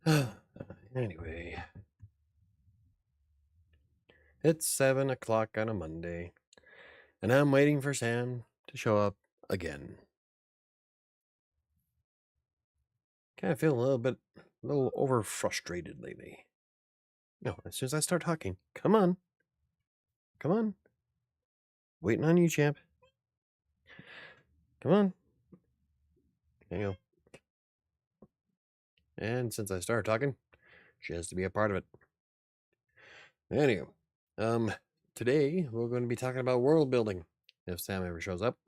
Anyway, it's 7 o'clock on a Monday, and I'm waiting for Sam to show up again. Kind of feel a little over frustrated lately. No, as soon as I start talking, come on. Waiting on you, champ. Come on. There you go. And since I started talking, she has to be a part of it. Anyway, today we're going to be talking about world building, if Sam ever shows up.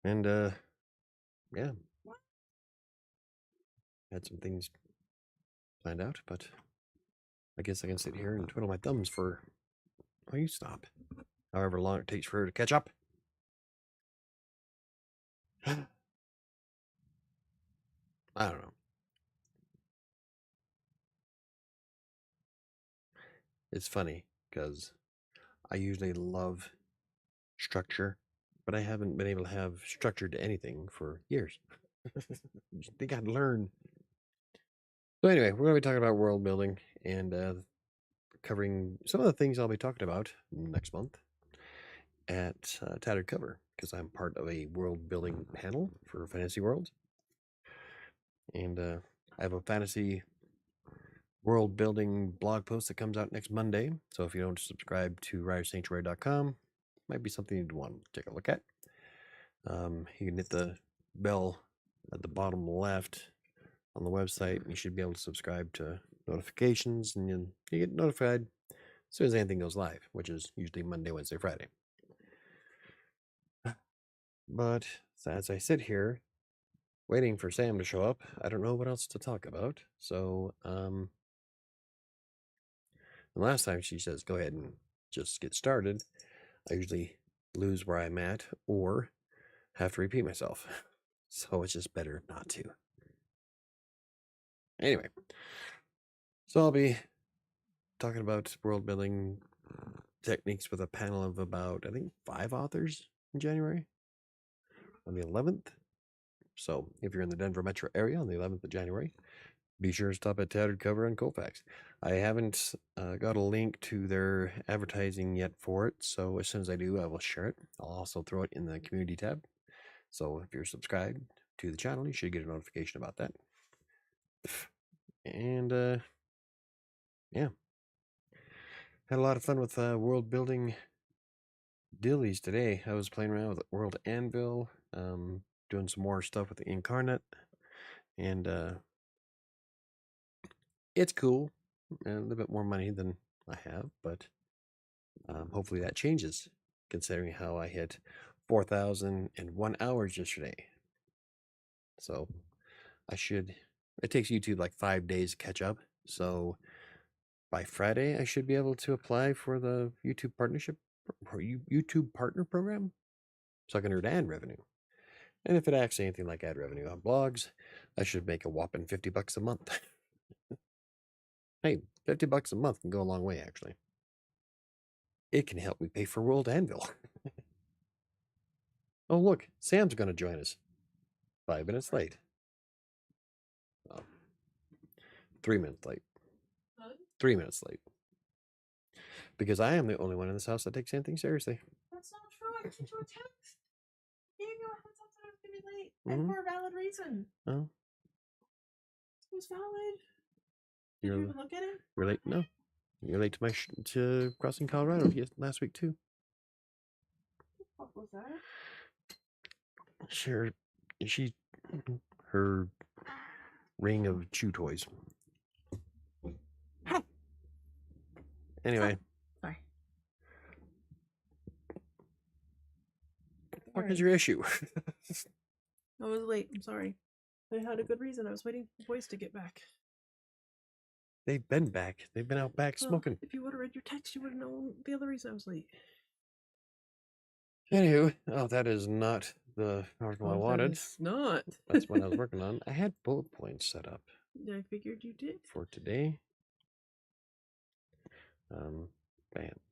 And, yeah. Had some things planned out, but I guess I can sit here and twiddle my thumbs for... Oh, you stop. However long it takes for her to catch up. I don't know. It's funny because I usually love structure, but I haven't been able to have structure to anything for years. They got to learn. So anyway, we're going to be talking about world building and covering some of the things I'll be talking about next month at Tattered Cover, because I'm part of a world building panel for Fantasy Worlds. And I have a fantasy world building blog post that comes out next Monday. So if you don't subscribe to WriterSanctuary.com, might be something you'd want to take a look at. You can hit the bell at the bottom left on the website, and you should be able to subscribe to notifications, and you get notified as soon as anything goes live, which is usually Monday, Wednesday, Friday. But as I sit here waiting for Sam to show up, I don't know what else to talk about. So, the last time she says, go ahead and just get started, I usually lose where I'm at or have to repeat myself. So it's just better not to. Anyway, so I'll be talking about world building techniques with a panel of about, I think, 5 authors in January on the 11th. So if you're in the Denver metro area on the 11th of January, be sure to stop at Tattered Cover and Colfax. I haven't got a link to their advertising yet for it, so as soon as I do, I will share it. I'll also throw it in the community tab. So if you're subscribed to the channel, you should get a notification about that. And yeah, had a lot of fun with world building dillies today. I was playing around with World Anvil, doing some more stuff with the Incarnate, and it's cool. A little bit more money than I have, but hopefully that changes, considering how I hit 4,001 hours yesterday. So I should... It takes YouTube like 5 days to catch up, so by Friday I should be able to apply for the YouTube partnership or YouTube partner program, so I can earn ad revenue. And if it acts anything like ad revenue on blogs, I should make a whopping $50 a month. Hey, $50 a month can go a long way, actually. It can help me pay for World Anvil. Oh, look, Sam's going to join us. 5 minutes late. 3 minutes late. 3 minutes late. Because I am the only one in this house that takes anything seriously. That's not true. I sent you a text. You gave you a heads up that I was going to be late. And for a valid reason. Oh. It was valid. Did you even look at it? You're late? No. You're late to to crossing Colorado last week, too. What was that? Sure. Her ring of chew toys. Anyway. Sorry. What is your issue? I was late. I'm sorry. I had a good reason. I was waiting for the boys to get back. They've been back. They've been out back smoking. If you would have read your text, you would have known the other reason I was late. Anywho, that is not the article I wanted. It's not. That's what I was working on. I had bullet points set up. I figured you did. For today. Bam.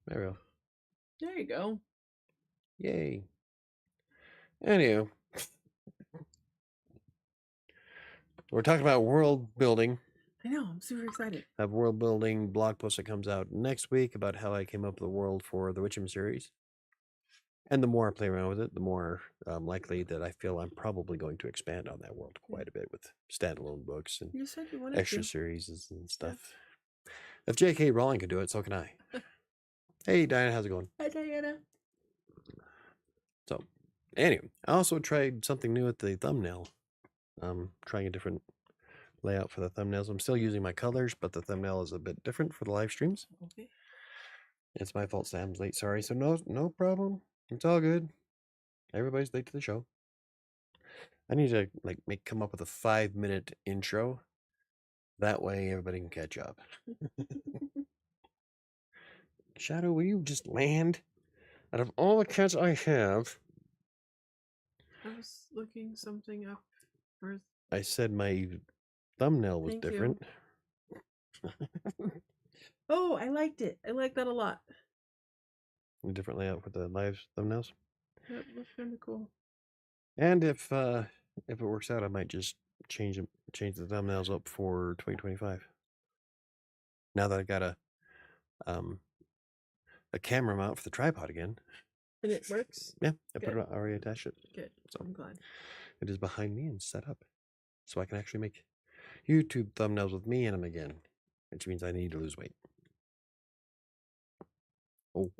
There we go. There you go. Yay. Anywho. We're talking about world building I know. I'm super excited. I have a world building blog post that comes out next week about how I came up with the world for the Witchem series. And the more I play around with it, the more likely that I feel I'm probably going to expand on that world quite a bit with standalone books and You said you wanted extra to. series and stuff. If J.K. Rowling can do it, so can I. Hey, Diana, how's it going? Hi, Diana. So, anyway, I also tried something new with the thumbnail. Trying a different layout for the thumbnails. I'm still using my colors, but the thumbnail is a bit different for the live streams. Okay. It's my fault, Sam's late. Sorry. So no problem. It's all good. Everybody's late to the show. I need to come up with a 5-minute intro. That way everybody can catch up. Shadow, will you just land? Out of all the cats I have, I was looking something up for. I said my thumbnail was Thank you. different. Oh, I liked it. I like that a lot. A different layout for the live thumbnails. That looks kind of cool. And if it works out, I might just change the thumbnails up for 2025. Now that I got a camera mount for the tripod again. And it works? Yeah, I put it. I already attached it. Good. So I'm glad. It is behind me and set up, so I can actually make YouTube thumbnails with me in them again, which means I need to lose weight. Oh.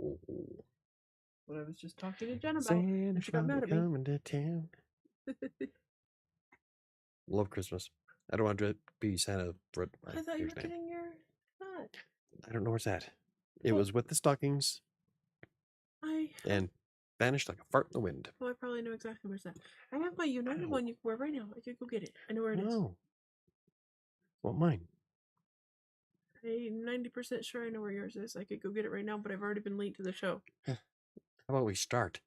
What I was just talking to Jen about. Santa's She got mad at me. coming to town. Love Christmas. I don't want to be Santa for. I thought you were getting your nut. I don't know where it's at. It was with the stockings. And vanished like a fart in the wind. Well, I probably know exactly where's that. I have my United one you can wear right now. I could go get it. I know where it is. No. Want mine? I'm 90% sure I know where yours is. I could go get it right now, but I've already been late to the show. How about we start?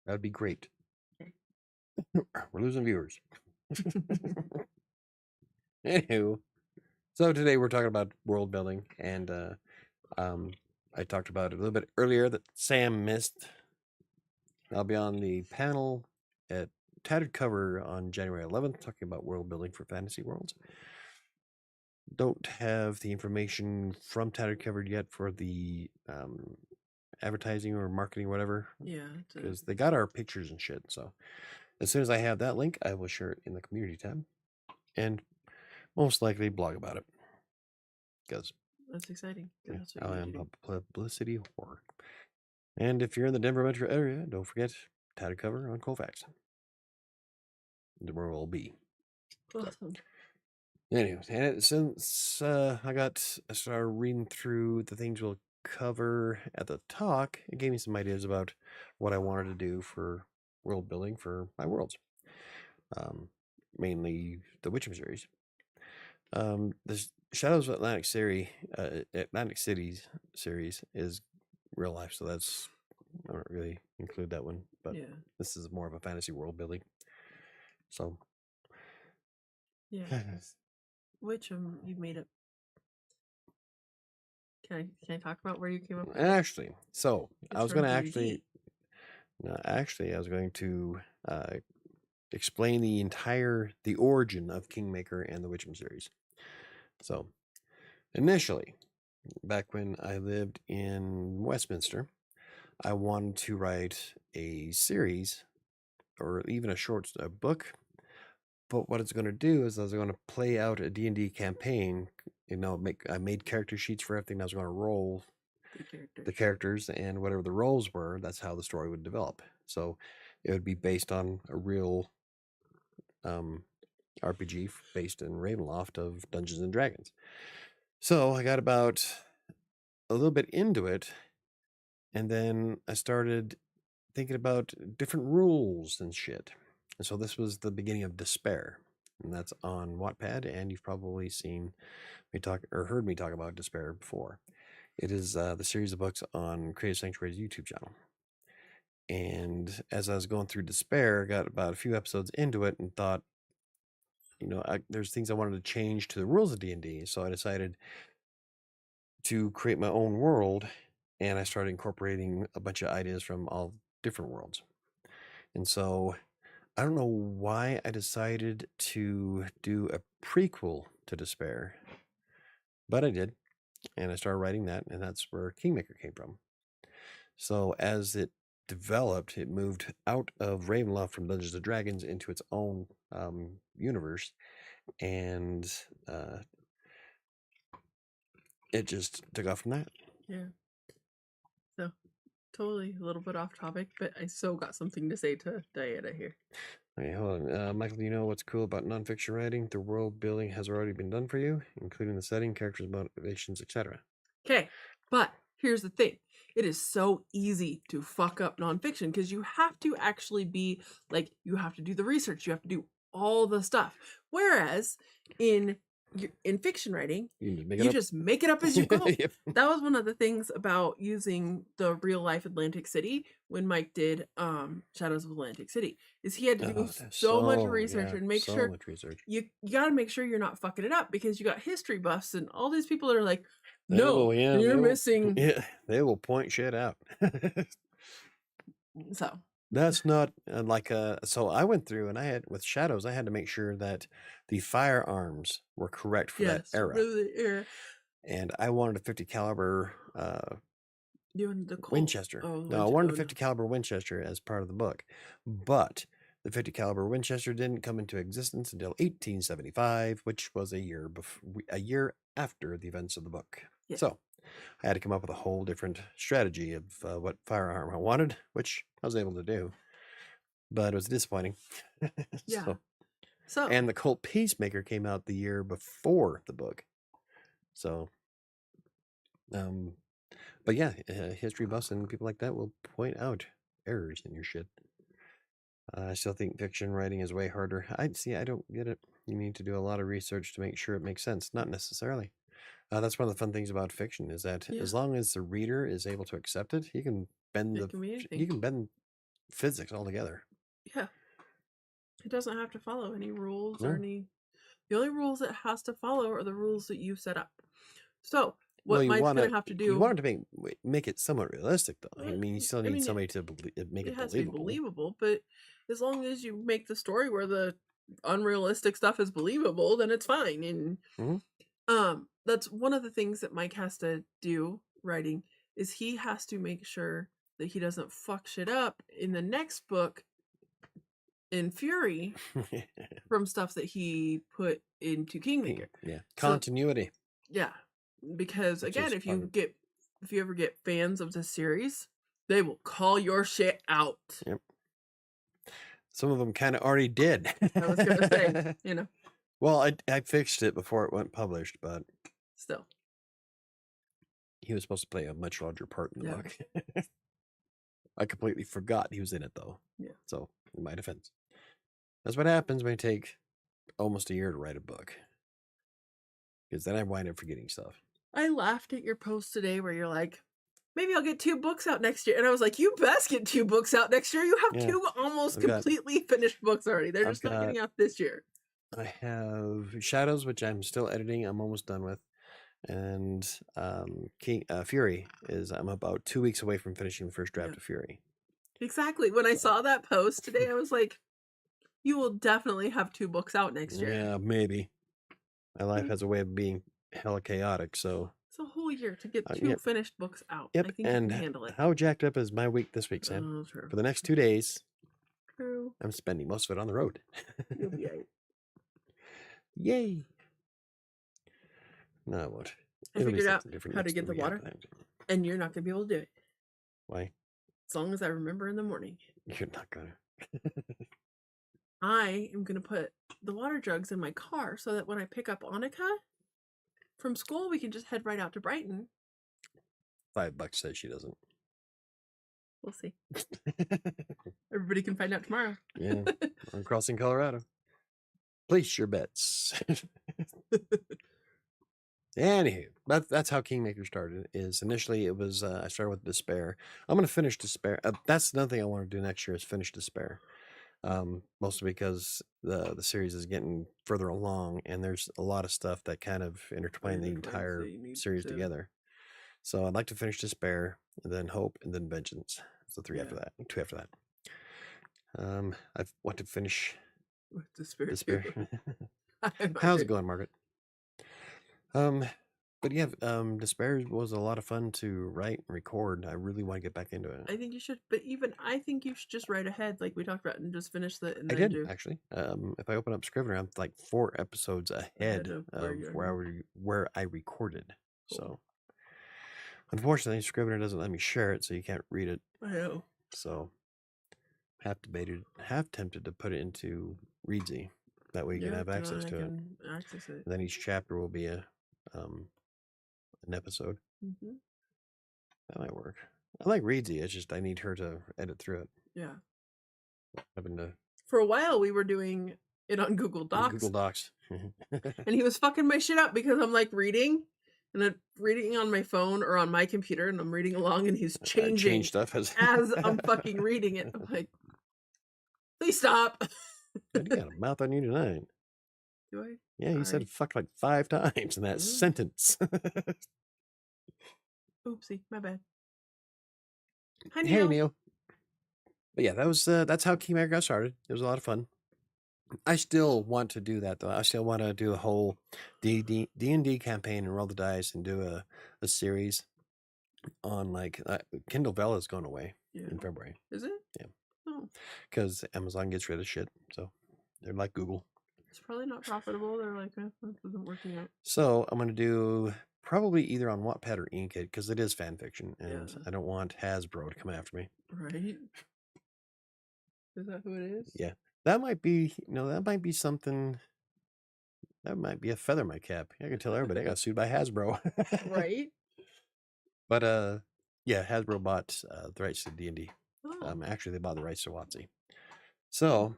That would be great. Okay. We're losing viewers. Anywho, so today we're talking about world building, and I talked about it a little bit earlier that Sam missed. I'll be on the panel at Tattered Cover on January 11th, talking about world building for fantasy worlds. Don't have the information from Tattered Cover yet for the advertising or marketing or whatever. Yeah. Because they got our pictures and shit. So as soon as I have that link, I will share it in the community tab. And most likely blog about it. Because that's exciting. Yeah, that's what I am a publicity whore. And if you're in the Denver metro area, don't forget Tattered Cover on Colfax. Where we'll be. Awesome. So, anyways, and since I started reading through the things we'll cover at the talk, it gave me some ideas about what I wanted to do for world building for my worlds. Mainly the Witchem series. The Shadows of Atlantic Cities series is real life, so that's I don't really include that one, but yeah. This is more of a fantasy world building. So yeah, which you made up. Can I talk about where you came up with actually? So it's I was from going to D&D. I was going to explain the origin of Kingmaker and the Witchem series. So initially, back when I lived in Westminster, I wanted to write a series or even a book. But what it's going to do is I was going to play out a D&D campaign. I made character sheets for everything. I was going to roll the characters, and whatever the roles were, that's how the story would develop. So it would be based on a real RPG based in Ravenloft of Dungeons and Dragons. So I got about a little bit into it, and then I started thinking about different rules and shit. And so this was the beginning of Despair, and that's on Wattpad, and you've probably seen me talk or heard me talk about Despair before. It is the series of books on WriterSanctuary's YouTube channel. And as I was going through Despair, I got about a few episodes into it and thought, there's things I wanted to change to the rules of D&D. So I decided to create my own world, and I started incorporating a bunch of ideas from all different worlds. And so I don't know why I decided to do a prequel to Despair, but I did, and I started writing that, and that's where Kingmaker came from. So as it developed, it moved out of Ravenloft from Dungeons and Dragons into its own universe, and it just took off from that. Yeah. So, totally a little bit off topic, but I so got something to say to Diana here. Okay, hold on. Michael, do you know what's cool about nonfiction writing? The world building has already been done for you, including the setting, characters, motivations, etc. Okay, but here's the thing. It is so easy to fuck up nonfiction because you have to actually be like, you have to do the research, you have to do all the stuff. Whereas in fiction writing, you just make it up as you go. Yep. That was one of the things about using the real life Atlantic City when Mike did Shadows of Atlantic City, is he had to do so much research and make sure much research. you got to make sure you're not fucking it up, because you got history buffs and all these people that are like, They no, will, yeah, you're they will- missing. Yeah, they will point shit out. So That's not like so I went through and I had with Shadows, I had to make sure that the firearms were correct for that era. Really, And I wanted a 50 caliber doing the Colt. Winchester. No, I wanted a 50 caliber Winchester as part of the book. But the 50 caliber Winchester didn't come into existence until 1875, which was a year after the events of the book. Yeah. So I had to come up with a whole different strategy of what firearm I wanted, which I was able to do. But it was disappointing. Yeah. So and the Colt Peacemaker came out the year before the book. So but yeah, history buffs and people like that will point out errors in your shit. I still think fiction writing is way harder. I don't get it. You need to do a lot of research to make sure it makes sense. Not necessarily. That's one of the fun things about fiction is that as long as the reader is able to accept it, you can bend you can bend physics altogether. Yeah. It doesn't have to follow any rules or any. The only rules it has to follow are the rules that you set up. So what Mike's going to have to do. You want it to make it somewhat realistic, though. I mean, you still need somebody to make it has believable. To be believable, but as long as you make the story where the unrealistic stuff is believable, then it's fine. And that's one of the things that Mike has to do writing, is he has to make sure that he doesn't fuck shit up in the next book in Fury from stuff that he put into Kingmaker. Yeah, continuity. So, yeah, because again, if you ever get fans of the series, they will call your shit out. Yep. Some of them kind of already did. I was gonna say, Well, I fixed it before it went published, but still, he was supposed to play a much larger part in the book. I completely forgot he was in it, though. Yeah. So, in my defense, that's what happens when you take almost a year to write a book. Because then I wind up forgetting stuff. I laughed at your post today where you're like, maybe I'll get 2 books out next year. And I was like, you best get 2 books out next year. You have 2 almost completely finished books already. They're just not getting out this year. I have Shadows, which I'm still editing. I'm almost done with. And Fury I'm about 2 weeks away from finishing the first draft of Fury. Exactly. When I saw that post today, I was like, you will definitely have 2 books out next year. Yeah, maybe. My life has a way of being hella chaotic, so it's a whole year to get 2 finished books out. Yep. I think and you can handle it. How jacked up is my week this week, Sam? Oh, true. For the next 2 days, True. I'm spending most of it on the road. You'll be right. Yay! No, I won't. I figured out how to get the water, and you're not going to be able to do it. Why? As long as I remember in the morning. You're not going to. I am going to put the water jugs in my car so that when I pick up Annika from school, we can just head right out to Brighton. $5 says she doesn't. We'll see. Everybody can find out tomorrow. Yeah, I'm crossing Colorado. Place your bets. Anywho, that's how Kingmaker started. Is initially it was I started with Despair. I'm gonna finish Despair. That's another thing I want to do next year is finish Despair. Mostly because the series is getting further along, and there's a lot of stuff that kind of intertwine the entire series together. So I'd like to finish Despair, and then Hope, and then Vengeance. So 3 after that, 2 after that. I've want to finish With Despair too. Despair. I'm How's it going, Margaret? But yeah, Despair was a lot of fun to write and record. I really want to get back into it. I think you should, but even I think you should just write ahead, like we talked about, and just finish it, and I then did do actually. If I open up Scrivener, I'm like 4 episodes ahead ahead of of you're. where I recorded. Cool. So unfortunately, Scrivener doesn't let me share it, so you can't read it. I know. So have tempted to put it into Readsy. That way you can Yeah, have access I to it. can access it. And then each chapter will be an episode. Hmm. That might work. I like Readsy. It's just I need her to edit through it. Yeah. Having to For a while, we were doing it on Google Docs, Google Docs. and he was fucking my shit up because I'm like reading, and I'm reading on my phone or on my computer, and I'm reading along, and he's changing change stuff as I'm fucking reading it. I'm like, please stop. You got a mouth on you tonight. Do I? Yeah, you said fuck like 5 times in that sentence. Oopsie, my bad. Hi, Neil. Hey, Neil. But yeah, that was that's how Keymaker got started. It was a lot of fun. I still want to do that though. I still want to do a whole D&D campaign and roll the dice and do a series on like Kindle Vella is going away in February. Is it? Yeah. Oh. Because Amazon gets rid of shit, so they're like Google. It's probably not profitable. They're like, this isn't working out. So I'm gonna do probably either on Wattpad or Inkitt because it is fan fiction, and I don't want Hasbro to come after me. Right? Is that who it is? Yeah, that might be. That might be something. That might be a feather in my cap. I can tell everybody I got sued by Hasbro. Right? But yeah, Hasbro bought the rights to D&D. Oh. Actually, they bought the rights to WotC. So,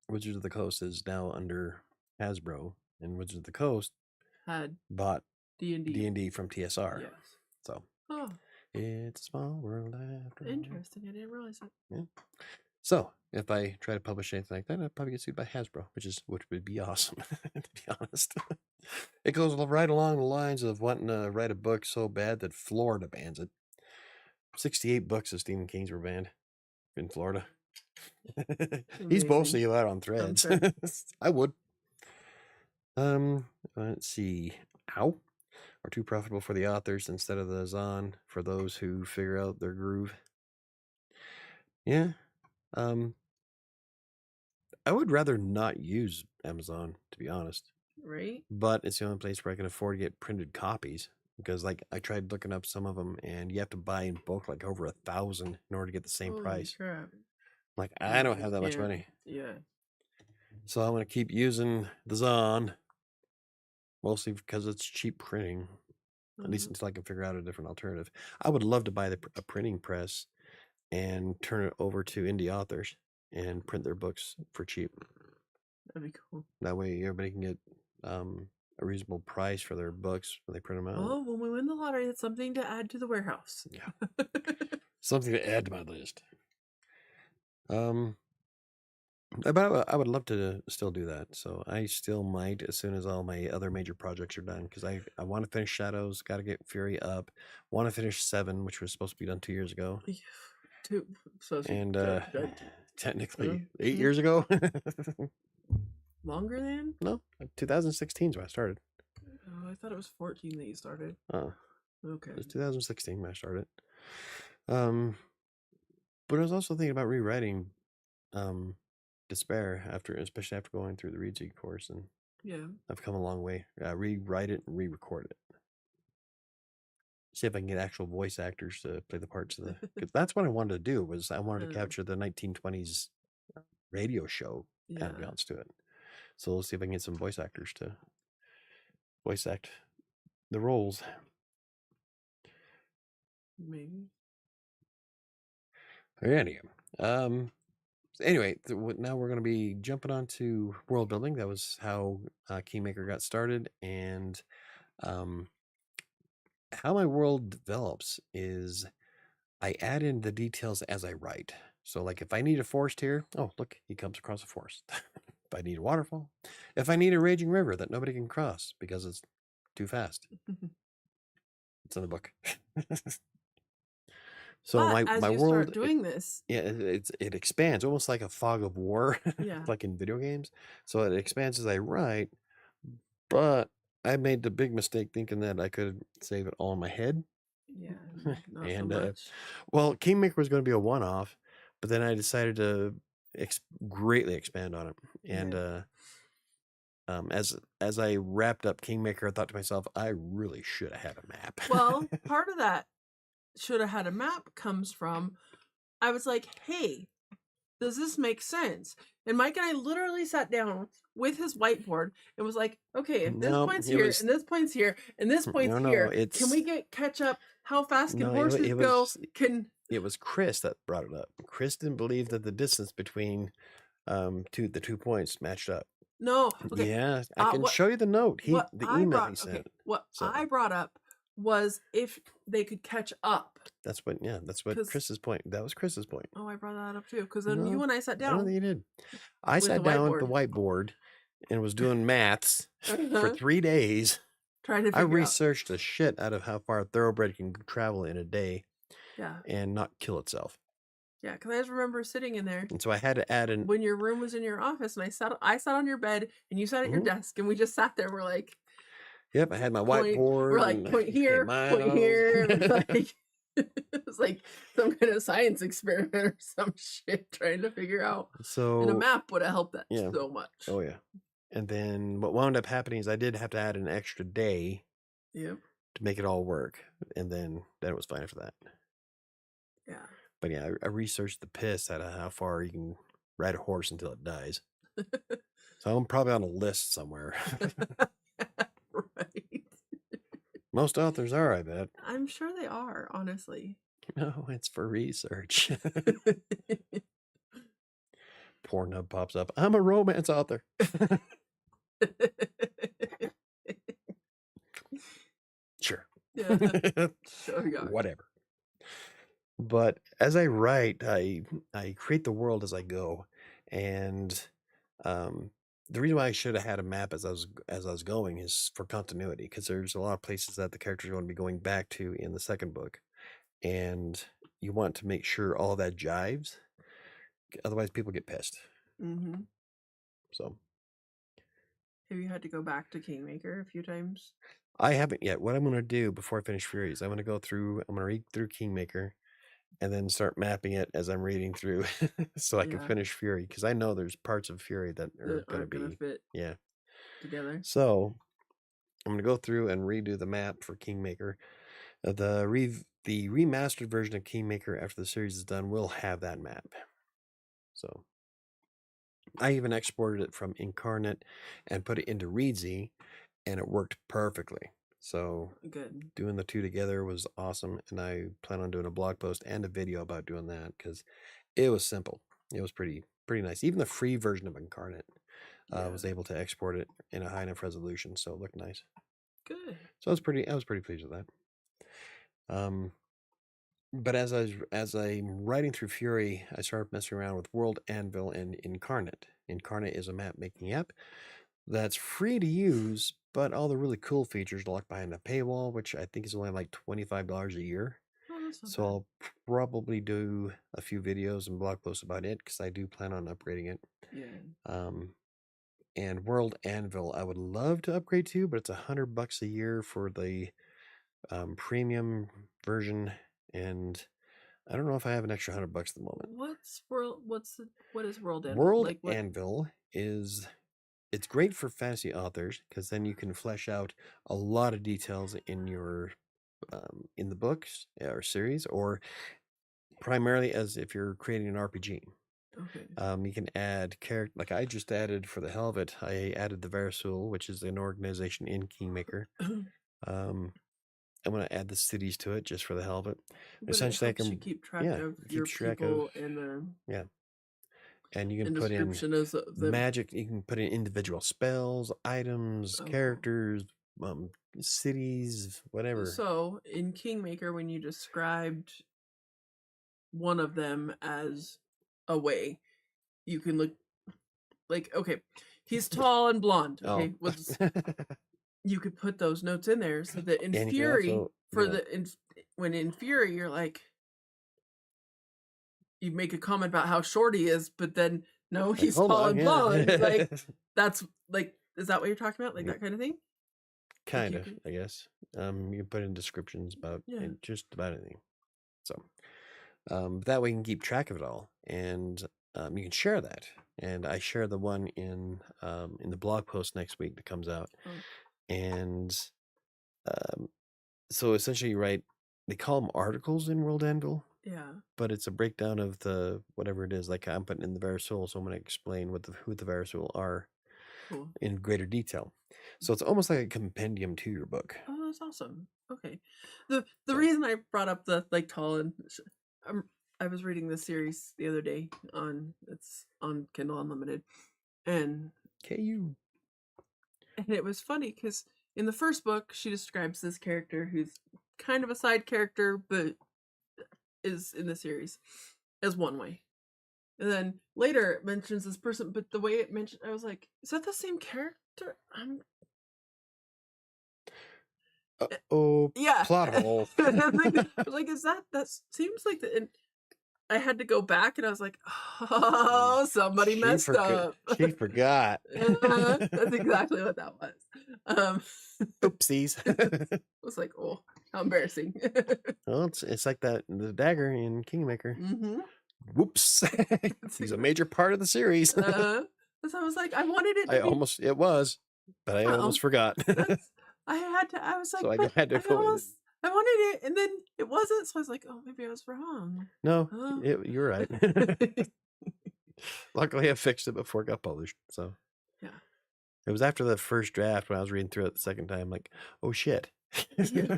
Wizards of the Coast is now under Hasbro, and Wizards of the Coast had bought D&D from TSR. Yes. So, oh, it's a small world after all. Interesting. I didn't realize it. Yeah. So, if I try to publish anything like that, I'd probably get sued by Hasbro, which would be awesome, to be honest. It goes right along the lines of wanting to write a book so bad that Florida bans it. 68 books of Stephen King's were banned in Florida. He's posting you out on Threads. Sure. I would. Let's see. Ow. Are too profitable for the authors instead of the Zon for those who figure out their groove. Yeah. I would rather not use Amazon, to be honest. Right. But it's the only place where I can afford to get printed copies. Because like I tried looking up some of them and you have to buy in bulk like over 1,000 in order to get the same price. Crap. Like I don't have that much money. Yeah. So I'm going to keep using the Zon. Mostly because it's cheap printing. At least until I can figure out a different alternative. I would love to buy a printing press and turn it over to indie authors and print their books for cheap. That'd be cool. That way everybody can get a reasonable price for their books when they print them out. Oh, when we win the lottery, it's something to add to the warehouse. Yeah. Something to add to my list. But I would love to still do that. So I still might as soon as all my other major projects are done. Because I want to finish Shadows, got to get Fury up. Want to finish 7, which was supposed to be done 2 years ago. And technically 8 years ago. Longer than? No, 2016 is when I started. Oh, I thought it was 14 that you started. Oh, okay. It was 2016 when I started. But I was also thinking about rewriting Despair especially after going through the Readsy course, and yeah, I've come a long way. Rewrite it and re-record it. See if I can get actual voice actors to play the parts of the. Because that's what I wanted to do. Was I wanted to capture the 1920s radio show ambiance to it. So we'll see if I can get some voice actors to voice act the roles. Maybe. Anyway, now we're going to be jumping onto world building. That was how Keymaker got started, and how my world develops is I add in the details as I write. So like if I need a forest here, oh look, he comes across a forest. If I need a waterfall, if I need a raging river that nobody can cross because it's too fast, it's in the book. So But my as my you start world, doing this, yeah, it expands almost like a fog of war, yeah, like in video games. So it expands as I write, but I made the big mistake thinking that I could save it all in my head. yeah, not so And much. well, Kingmaker was going to be a one-off, but then I decided to greatly expand on it. And Yeah. as I wrapped up Kingmaker, I thought to myself, I really should have had a map. Well, part of that should have had a map comes from I was like, hey, does this make sense? And Mike and I literally sat down with his whiteboard and was like, okay, if this No, point's it here was and this point's here and this point's no, here, can it's we get catch up? How fast can no, horses go? Can it was Chris that brought it up. Chris didn't believe that the distance between the 2 points matched up. no, okay. Yeah, I can What show you the note. what The I email he brought okay, sent. what So I brought up was if they could catch up. that's that's what Because Chris's point. That was Chris's point. oh, I brought that up too. Because then you No, and I sat I don't down think he did. I with the sat down at the whiteboard, whiteboard and was doing maths for uh-huh, 3 days. trying to I figure out. researched the shit out of how far a thoroughbred can travel in a day Yeah, and not kill itself. yeah. Because I just remember sitting in there And so I had to add an. when your room was in your office, and I sat on your bed, and you sat at your Mhm. desk, and we just sat there. We're like, Yep, I had my point. We're whiteboard like, and point okay, here, point miles. here. We're like, it was like some kind of science experiment or some shit trying to figure out. And a So map would have helped that yeah, so much. oh yeah. And then what wound up happening is I did have to add an extra day Yep. to make it all work, and then it was fine after that. Yeah. But yeah, I researched the piss out of how far you can ride a horse until it dies. So I'm probably on a list somewhere. Right. Most authors are, I bet. I'm sure they are, honestly. No, it's for research. Pornhub pops up. I'm a romance author. Sure. Yeah. Sure you are. Whatever. But as I write, I create the world as I go, and the reason why I should have had a map as I was going is for continuity, because there's a lot of places that the characters are going to be going back to in the second book, and you want to make sure all that jives, otherwise people get pissed. Mm-hmm. So Have you had to go back to Kingmaker a few times? I haven't yet. What I'm going to do before I finish Furies, I'm going to read through Kingmaker, and then start mapping it as I'm reading through, so I can Yeah. finish Fury, because I know there's parts of Fury that are That going to aren't gonna be fit yeah. together. So I'm going to go through and redo the map for Kingmaker. The remastered version of Kingmaker after the series is done will have that map. So I even exported it from Inkarnate and put it into Reedsy, and it worked perfectly. So Good. doing the two together was awesome, and I plan on doing a blog post and a video about doing that, because it was simple. It was pretty nice. Even the free version of Inkarnate was able to export it in a high enough resolution, so it looked nice. Good. So I was pretty pleased with that. But as I'm writing through Fury, I started messing around with World Anvil and Inkarnate. Inkarnate is a map making app that's free to use, but all the really cool features are locked behind a paywall, which I think is only like $25 a year. Oh, that's not So I'll probably do a few videos and blog posts about it, because I do plan on upgrading it. bad. Yeah. And World Anvil, I would love to upgrade to, but it's $100 a year for the premium version, and I don't know if I have an extra $100 at the moment. What is World Anvil? World Like what? Anvil it's great for fantasy authors, because then you can flesh out a lot of details in your in the books or series, or primarily as if you're creating an RPG. Okay. You can add character, like I just added, for the hell of it, I added the Verisul, which is an organization in Kingmaker. I'm going to add the cities to it just for the hell of it. But Essentially, it helps you keep track of it your keeps track people of and the yeah, and you can and put in description as the magic. You can put in individual spells, items, okay. characters, cities, whatever. So in Kingmaker, when you described one of them as a way, you can look like okay, he's tall and blonde. Okay, Oh. you could put those notes in there so that in And you can Fury also, for yeah. when in Fury you're like, you make a comment about how short he is, but then no, Like, he's hold tall on, and blonde. yeah. Like that's like, is that what you're talking about? Like Yep, that kind of thing? Like kind you of, can, I guess. You can put in descriptions about yeah, just about anything. So that way you can keep track of it all, and you can share that. And I share the one in the blog post next week that comes out. oh, And um, so essentially, you write. They call them articles in World Anvil, yeah, but it's a breakdown of the whatever it is. Like I'm putting in the Verisoul, so I'm going to explain who the Verisoul are cool. in greater detail. So it's almost like a compendium to your book. Oh, that's awesome. Okay. The So reason I brought up the like tall and um, I was reading this series the other day on it's on Kindle Unlimited, and KU. it was funny because in the first book she describes this character who's kind of a side character but is in the series as one way. And then later it mentions this person, but the way it mentioned, I was like, is that the same character? Oh, Yeah. plot hole. I was like, is that seems like the. And I had to go back and I was like, oh, somebody She messed forgot. up. She forgot. That's exactly what that was. Um, Oopsies. I was like, oh, how embarrassing. Well, it's like that the dagger in Kingmaker. Mm-hmm. Whoops. That's He's a exactly. major part of the series. So I was like, I wanted it to be. It was, but I Oh, almost forgot. that's. I had to. I was like, So I but had to I go in. almost. I wanted it, and then it wasn't. So I was like, oh, maybe I was wrong. No, Oh. you're right. Luckily, I fixed it before it got published. So Yeah. it was after the first draft when I was reading through it the second time, like, oh shit. Yeah.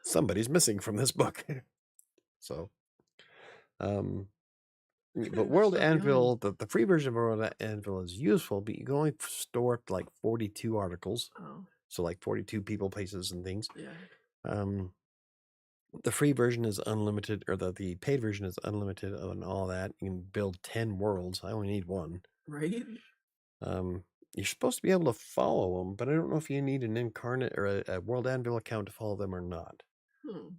Somebody's missing from this book. So, um, but There's World stuff behind. Anvil, the free version of World Anvil is useful, but you can only store up to like 42 articles. Oh, So like 42 people, places, and things. yeah. Um, the free version is unlimited, or the paid version is unlimited on all that. You can build 10 worlds. I only need one. Right? Um, you're supposed to be able to follow them, but I don't know if you need an Incarnate or a World Anvil account to follow them or not. Hmm.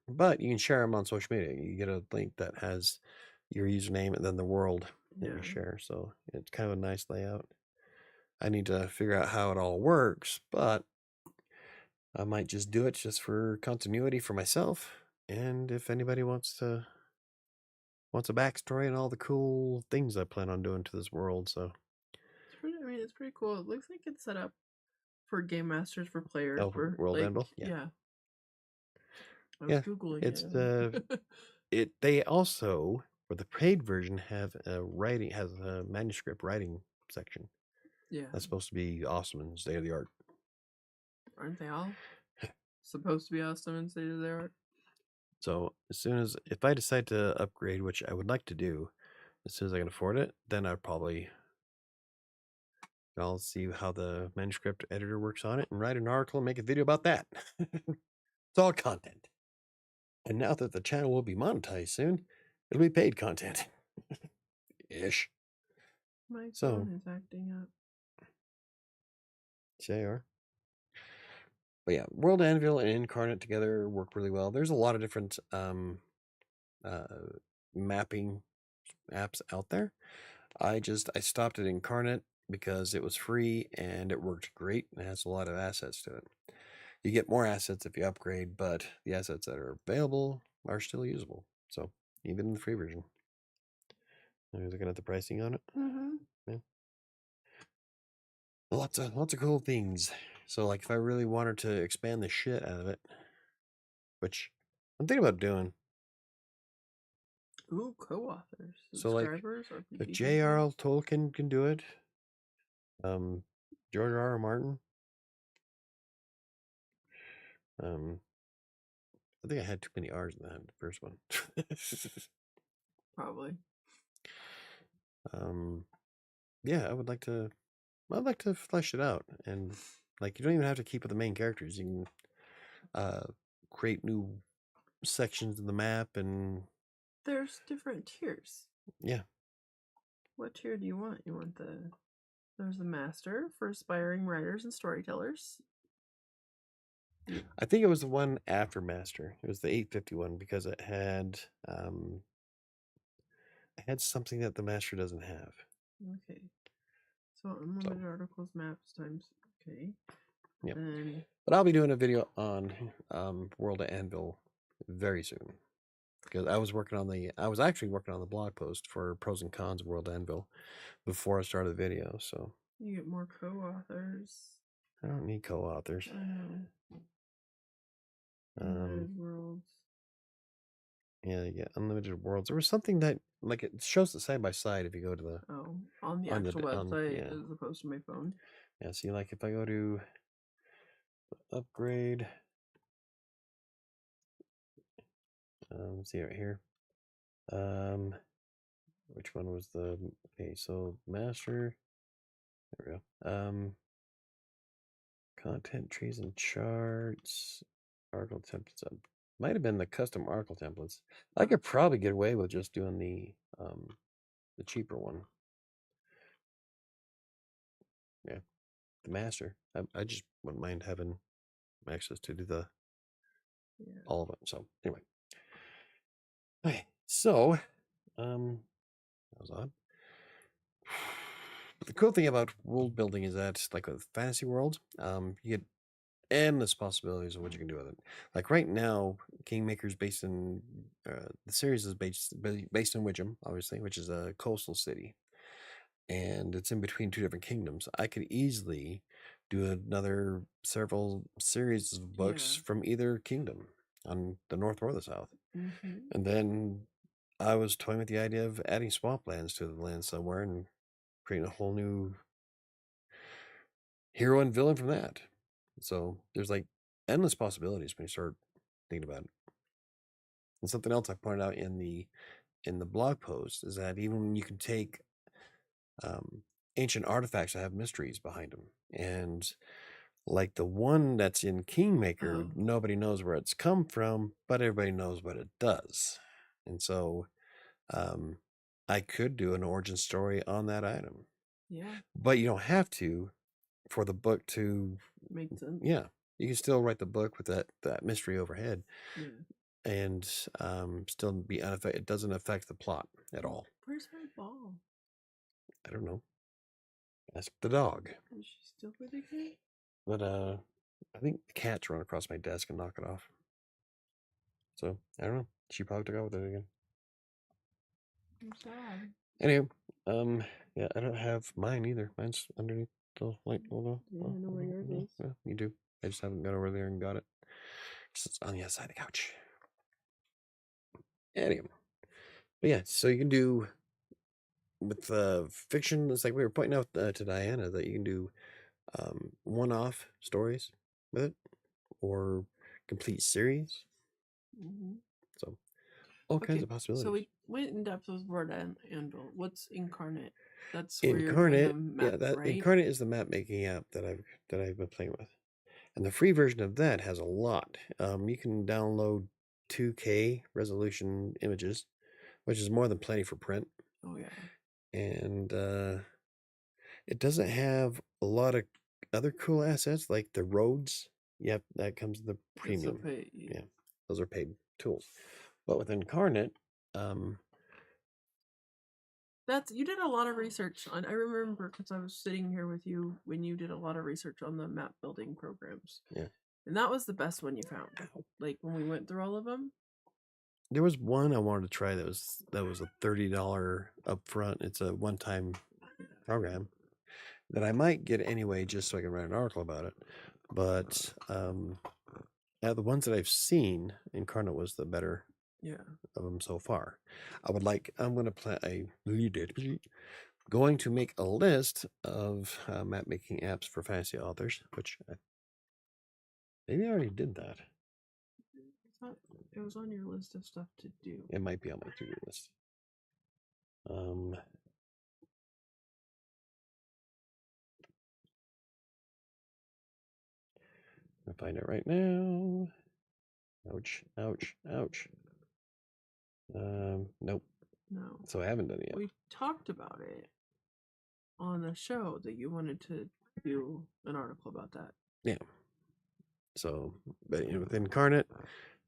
But you can share them on social media. You get a link that has your username and then the world that you Yeah. share. So it's kind of a nice layout. I need to figure out how it all works, but I might just do it just for continuity for myself. And if anybody wants a backstory and all the cool things I plan on doing to this world, so It's pretty, I mean, it's pretty cool. It looks like it's set up for game masters, for players, oh, for World like, Anvil, yeah, yeah. I was yeah. Googling It's it. they also for the paid version have has a manuscript writing section Yeah. that's supposed to be awesome and state of the art. Aren't they all supposed to be awesome and state of the art? So as soon as if I decide to upgrade, which I would like to do, as soon as I can afford it, then I'll see how the manuscript editor works on it and write an article and make a video about that. It's all content. And now that the channel will be monetized soon, it'll be paid content. Ish. My So, phone is acting up. JR. But yeah, World Anvil and Incarnate together work really well. There's a lot of different uh, mapping apps out there. I stopped at Incarnate because it was free and it worked great and has a lot of assets to it. You get more assets if you upgrade, but the assets that are available are still usable. So even in the free version. Are you looking at the pricing on it? Mm-hmm. Yeah. Lots of cool things. So like if I really wanted to expand the shit out of it, which I'm thinking about doing. Ooh, co-authors, So like subscribers, if RPG characters. J.R.R. Tolkien can do it, um, George R. R. Martin, um, I think I had too many R's in that first one. Probably. um, yeah, I'd like to flesh it out, and like you don't even have to keep with the main characters. You can create new sections of the map, and There's different tiers. yeah, What tier do you want? You want there's the master for aspiring writers and storytellers. Yeah. I think it was the one after Master. It was the 851 because it had something that the Master doesn't have. Okay. So unlimited articles, maps times. Okay. Yeah. Then But I'll be doing a video on World of Anvil very soon. Because I was actually working on the blog post for pros and cons of World Anvil before I started the video, so you get more co-authors. I don't need co-authors. I know. Unlimited worlds. Yeah, you get unlimited worlds. There was something that like it shows it side by side if you go to the on the actual website as opposed to my phone. Yeah, see, like if I go to upgrade, see right here. Which one was the okay? So master. There we go. Content trees and charts, article templates. Might have been the custom article templates. I could probably get away with just doing the cheaper one. Yeah, the master. I just wouldn't mind having access to do the all of it. So anyway, okay. So that was odd. But the cool thing about world building is that, like with fantasy world, you get endless possibilities of what you can do with it. Like right now, Kingmaker's based in the series is based in Widgem, obviously, which is a coastal city, and it's in between two different kingdoms. I could easily do another several series of books from either kingdom on the north or the south, and then I was toying with the idea of adding swamplands to the land somewhere and creating a whole new hero and villain from that. So there's like endless possibilities when you start thinking about it. And something else I pointed out in the blog post is that even when you can take ancient artifacts that have mysteries behind them, and like the one that's in Kingmaker, nobody knows where it's come from, but everybody knows what it does. And so I could do an origin story on that item. Yeah. But you don't have to for the book to make sense. Yeah. You can still write the book with that mystery overhead. Yeah. And still be unaffected. It doesn't affect the plot at all. Where's my ball? I don't know. Ask the dog. Is she still with the cat? But I think the cats run across my desk and knock it off. So I don't know. She probably took out with it again. I'm sad. Anyway, yeah, I don't have mine either. Mine's underneath the light. Hold on. Yeah, I know where yours is. Yeah, you do. I just haven't gone over there and got it. It's on the other side of the couch. Anyway, but yeah, so you can do with fiction. It's like we were pointing out to Diana that you can do one-off stories with it or complete series. So all kinds of possibilities. So we went in depth with Word Anvil. What's Inkarnate? That's where Inkarnate. You're doing the map, that right? Inkarnate is the map making app that I've been playing with, and the free version of that has a lot. You can download 2K resolution images, which is more than plenty for print. Oh yeah. And it doesn't have a lot of other cool assets like the roads. Yep, that comes in the premium. Yeah, those are paid tools. But with Inkarnate, you did a lot of research on. I remember because I was sitting here with you when you did a lot of research on the map building programs. Yeah, and that was the best one you found. Like when we went through all of them. There was one I wanted to try that was a $30 upfront. It's a one-time program that I might get anyway, just so I can write an article about it. But out of the ones that I've seen, Incarnate was the better of them so far. I'm going to make a list of map making apps for fantasy authors, which maybe I already did that. It was on your list of stuff to do. It might be on my to-do list. I'll find it right now. Ouch, ouch, ouch. Nope. No. So I haven't done it yet. We talked about it on the show that you wanted to do an article about that. Yeah. So, but with Incarnate,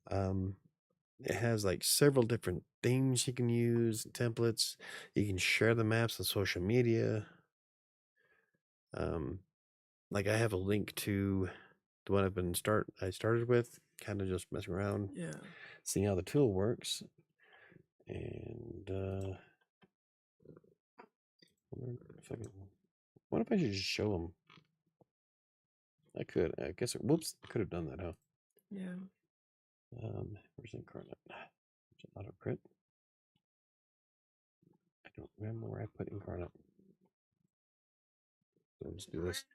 it has like several different themes you can use, templates. You can share the maps on social media. Like I have a link to the one I started with, kind of just messing around, seeing how the tool works. And what if I should just show them? I could. I guess. Whoops. Could have done that, huh? Yeah. Where's Incarnate? Is it auto crit? I don't remember where I put Incarnate. So let's do this.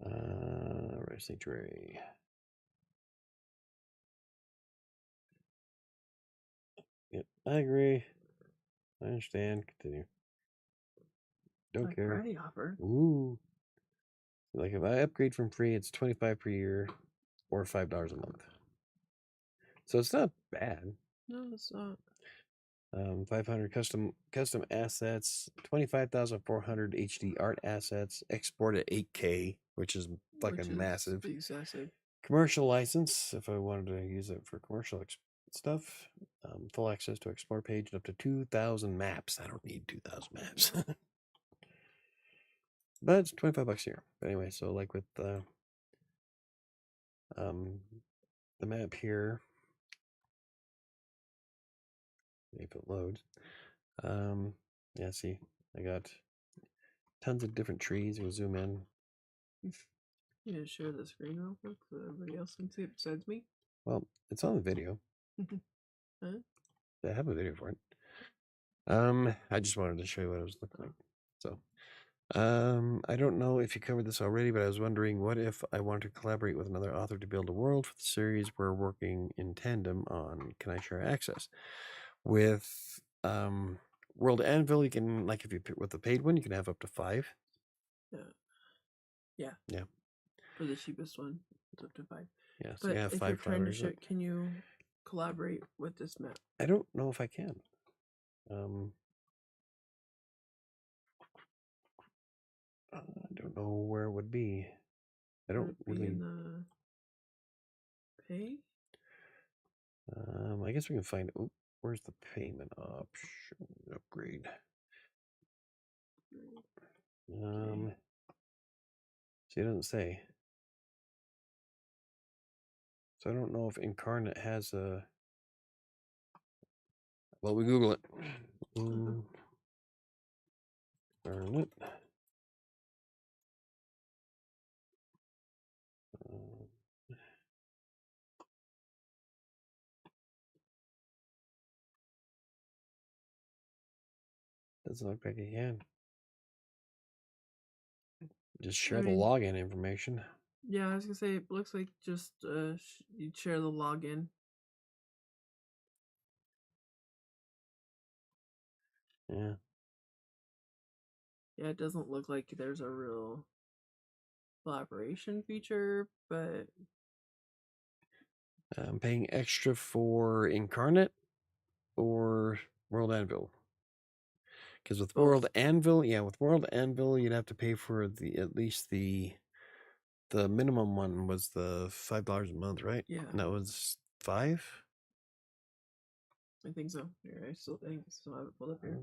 WriterSanctuary. Yep, I agree. I understand. Continue. Don't Black care. Friday offer. Ooh. Like if I upgrade from free, it's $25 per year or $5 a month. So it's not bad. No, it's not. 500 custom assets, 25,400 HD art assets, export at 8K, which is fucking massive. Excessive. Commercial license, if I wanted to use it for commercial stuff. Full access to explore page and up to 2,000 maps. I don't need 2,000 maps. But it's $25 a year. But anyway, so like with the map here, if it loads, yeah, see, I got tons of different trees. We'll zoom in. You gonna share the screen real quick so everybody else can see it besides me? Well, it's on the video. Huh? I have a video for it. I just wanted to show you what it was looking like. So, I don't know if you covered this already, but I was wondering, what if I wanted to collaborate with another author to build a world for the series we're working in tandem on? Can I share access? With World Anvil, you can, like, if you with the paid one, you can have up to 5. Yeah. Yeah. For the cheapest one, it's up to 5. Yeah, so you have if 5 you're trying to collaborators. can you collaborate with this map? I don't know if I can. I don't know where it would be. I don't really. In the pay? I guess we can find. Oh, where's the payment option? Upgrade. See, it doesn't say. So I don't know if Incarnate has a. Well, we Google it. Incarnate. Doesn't look like it can. Just share the login information. Yeah, I was gonna say it looks like just you'd share the login. Yeah. Yeah, it doesn't look like there's a real collaboration feature, but I'm paying extra for Incarnate or World Anvil. Because with World Anvil, you'd have to pay for at least the minimum one was the $5 a month, right? Yeah. And that was 5? I think so. Here, I still have it pulled up here.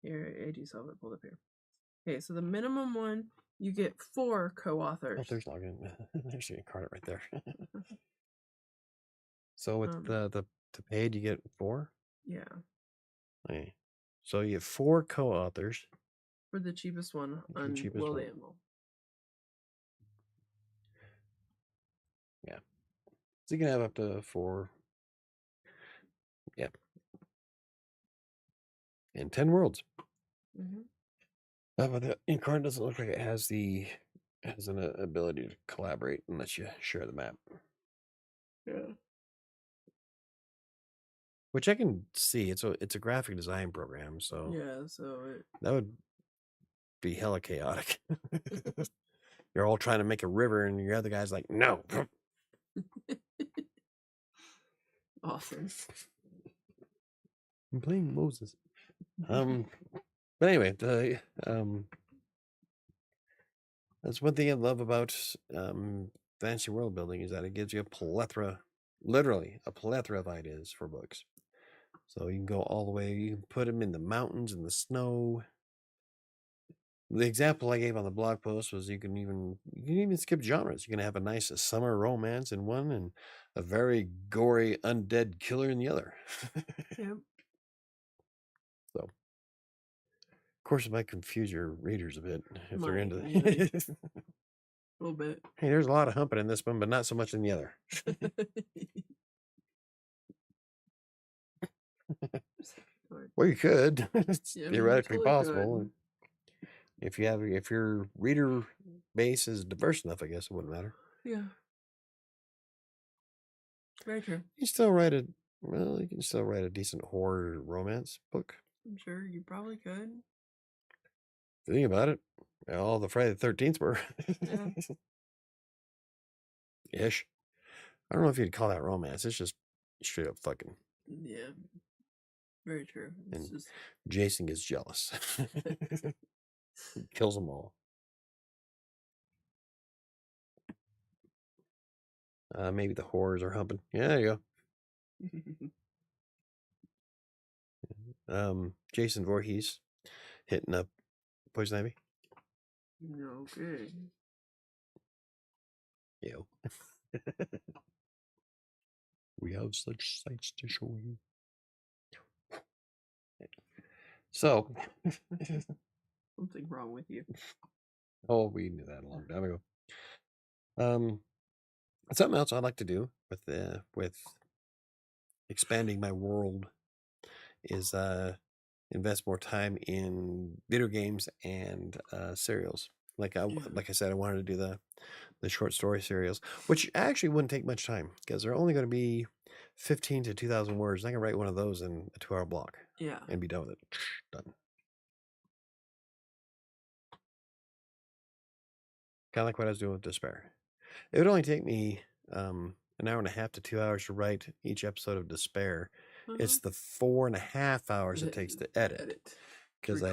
Here, I do still have it pulled up here. Okay, so the minimum one, you get 4 co-authors. Oh, there's login. There's your card right there. So with the paid, you get 4? Yeah. Okay. So you have 4 co-authors. For the cheapest one on World Anvil. Yeah. So you can have up to 4. Yeah. And 10 worlds. But the Incarnate doesn't look like it has an ability to collaborate unless you share the map. Yeah. Which I can see. It's a graphic design program, so yeah, so that would be hella chaotic. You're all trying to make a river, and your other guy's like, "No." Awesome. I'm playing Moses. But anyway, that's one thing I love about fantasy world building is that it gives you a plethora, literally a plethora of ideas for books. So you can go all the way. You can put them in the mountains and the snow. The example I gave on the blog post was you can even skip genres. You can have a nice summer romance in one and a very gory undead killer in the other. Yep. So, of course, it might confuse your readers a bit if they're into Might. it. A little bit. Hey, there's a lot of humping in this one, but not so much in the other. Well, you could. It's Yeah, I mean, you theoretically totally possible. could. If your reader base is diverse enough, I guess it wouldn't matter. Yeah. Very true. You can still write a decent horror romance book. I'm sure you probably could. Think about it. All the Friday the 13th were. Yeah. Ish. I don't know if you'd call that romance. It's just straight up fucking. Yeah. Very true. It's And just Jason gets jealous. Kills them all. Maybe the whores are humping. Yeah, there you go. Jason Voorhees hitting up Poison Ivy. okay. Yo. We have such sights to show you. So, Something wrong with you. oh, we knew that a long time ago. Something else I like to do with expanding my world is invest more time in video games and serials. Like I said, I wanted to do the short story serials, which actually wouldn't take much time because they're only going to be 15 to 2,000 words. I can write one of those in a 2-hour block. Yeah. And be done with it. Done. Kind of like what I was doing with Despair. It would only take me an hour and a half to 2 hours to write each episode of Despair. It's the 4.5 hours it takes to edit. Because I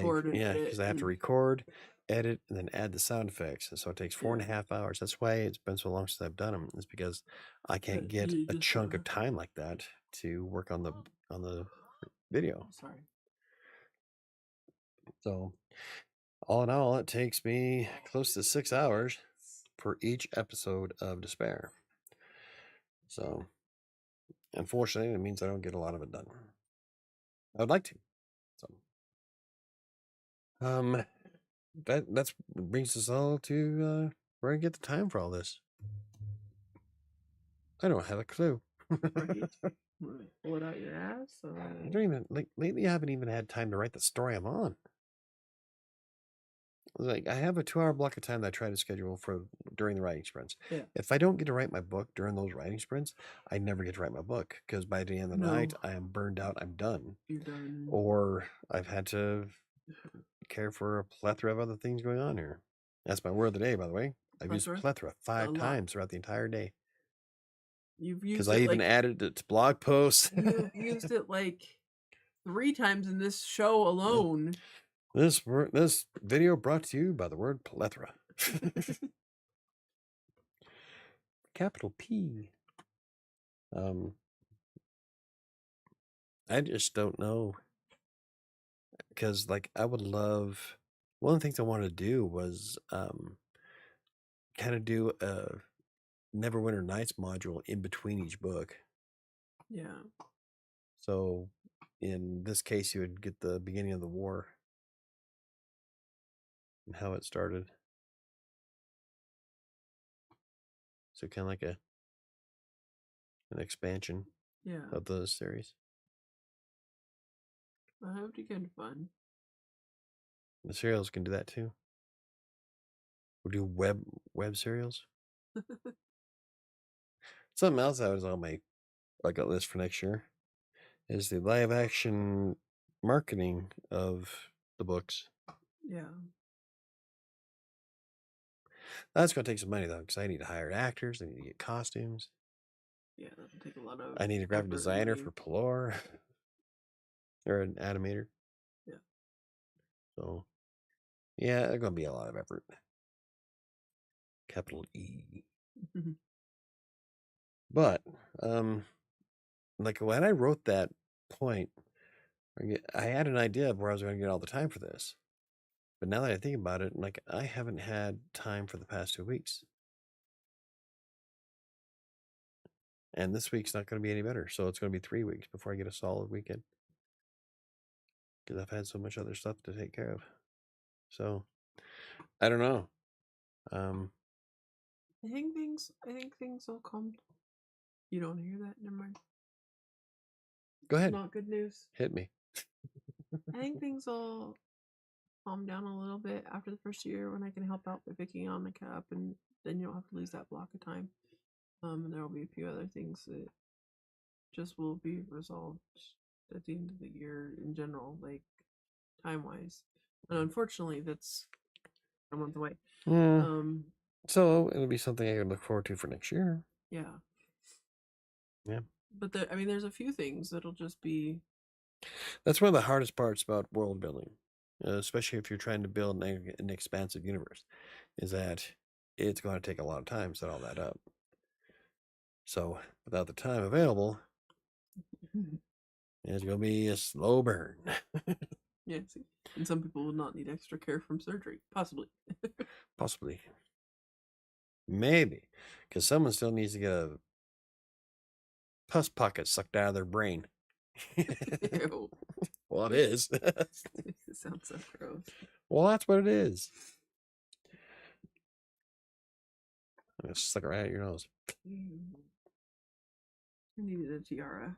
have to record, edit, and then add the sound effects. And so it takes 4.5 hours. That's why it's been so long since I've done them. It's because I can't get a chunk of time like that to work on the video. Sorry. So all in all, it takes me close to 6 hours for each episode of Despair. So unfortunately, it means I don't get a lot of it done. I would like to. So that brings us all to where I get the time for all this. I don't have a clue. Right? Pull it out your ass. I don't even lately. I haven't even had time to write the story I'm on. Like I have a 2-hour block of time that I try to schedule for during the writing sprints. Yeah. If I don't get to write my book during those writing sprints, I never get to write my book because by the end of the night, I am burned out. I'm done. You're done. Or I've had to care for a plethora of other things going on here. That's my word of the day, by the way. I've used plethora 5 times throughout the entire day. You've used because I even added it to blog posts. You've used it like 3 times in this show alone. This video brought to you by the word plethora. Capital P. I just don't know. Because like I would love one of the things I wanted to do was kind of do a Neverwinter Nights module in between each book. Yeah. So in this case you would get the beginning of the war and how it started. So kind of like an expansion of the series. That would be kind of fun. The serials can do that too. We'll do web serials. Something else that was on my bucket list for next year is the live action marketing of the books. Yeah. That's going to take some money though, because I need to hire actors. I need to get costumes. Yeah, that'll take a lot of. I need a graphic designer for Pelor. or an animator. Yeah. So, yeah, it's going to be a lot of effort. Capital E. But, like when I wrote that point, I had an idea of where I was going to get all the time for this. But now that I think about it, like I haven't had time for the past 2 weeks. And this week's not going to be any better. So it's going to be 3 weeks before I get a solid weekend. Because I've had so much other stuff to take care of. So, I don't know. I think things will come. You don't hear that? Never mind. Go ahead. Not good news. Hit me. I think things will calm down a little bit after the first year when I can help out by picking on the cap, and then you don't have to lose that block of time. And there will be a few other things that just will be resolved at the end of the year in general, like time wise. And unfortunately, that's a month away. Yeah. So it'll be something I can look forward to for next year. Yeah. Yeah. But there's a few things that'll just be. That's one of the hardest parts about world building, especially if you're trying to build an expansive universe, is that it's going to take a lot of time to set all that up. So without the time available, it's going to be a slow burn. Yeah, see. And some people will not need extra care from surgery, possibly. Possibly. Maybe. Because someone still needs to get a pus pocket sucked out of their brain. Ew. Well, it is. It sounds so gross. Well, that's what it is. I'm going to suck it right out your nose. Ew. I needed a tiara.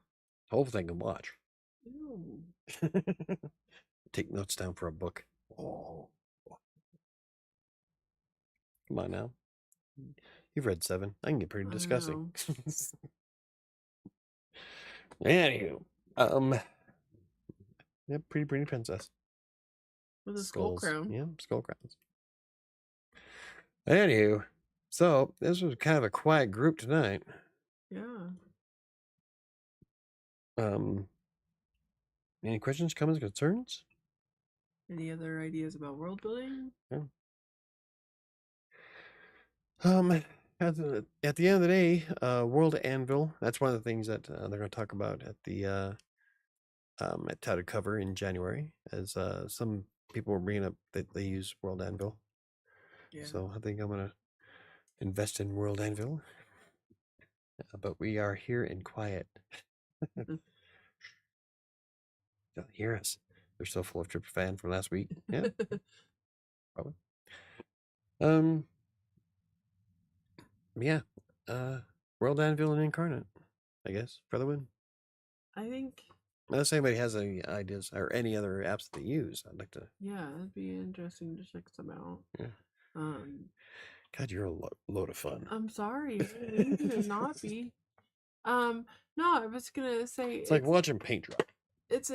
Whole thing can watch. Ew. Take notes down for a book. Oh. Come on now. You've read 7. I can get pretty disgusting. Anywho. Yeah, pretty princess. With a skull crown. Yeah, skull crowns. Anywho, so this was kind of a quiet group tonight. Yeah. Any questions, comments, concerns? Any other ideas about world building? Yeah. At the end of the day, World Anvil. That's one of the things that they're going to talk about at the at Touted Cover in January, as some people were bringing up that they use World Anvil. Yeah. So I think I'm going to invest in World Anvil. But we are here in quiet. Don't hear us. They're still full of tryptophan from last week. Yeah. Probably. Yeah. World Anvil and Incarnate, I guess, for the win. I think. Unless anybody has any ideas or any other apps that they use, I'd like to. Yeah, it'd be interesting to check some out. Yeah. God, you're a load of fun. I'm sorry, I didn't mean to not be. No, I was gonna say it's like watching paint dry. It's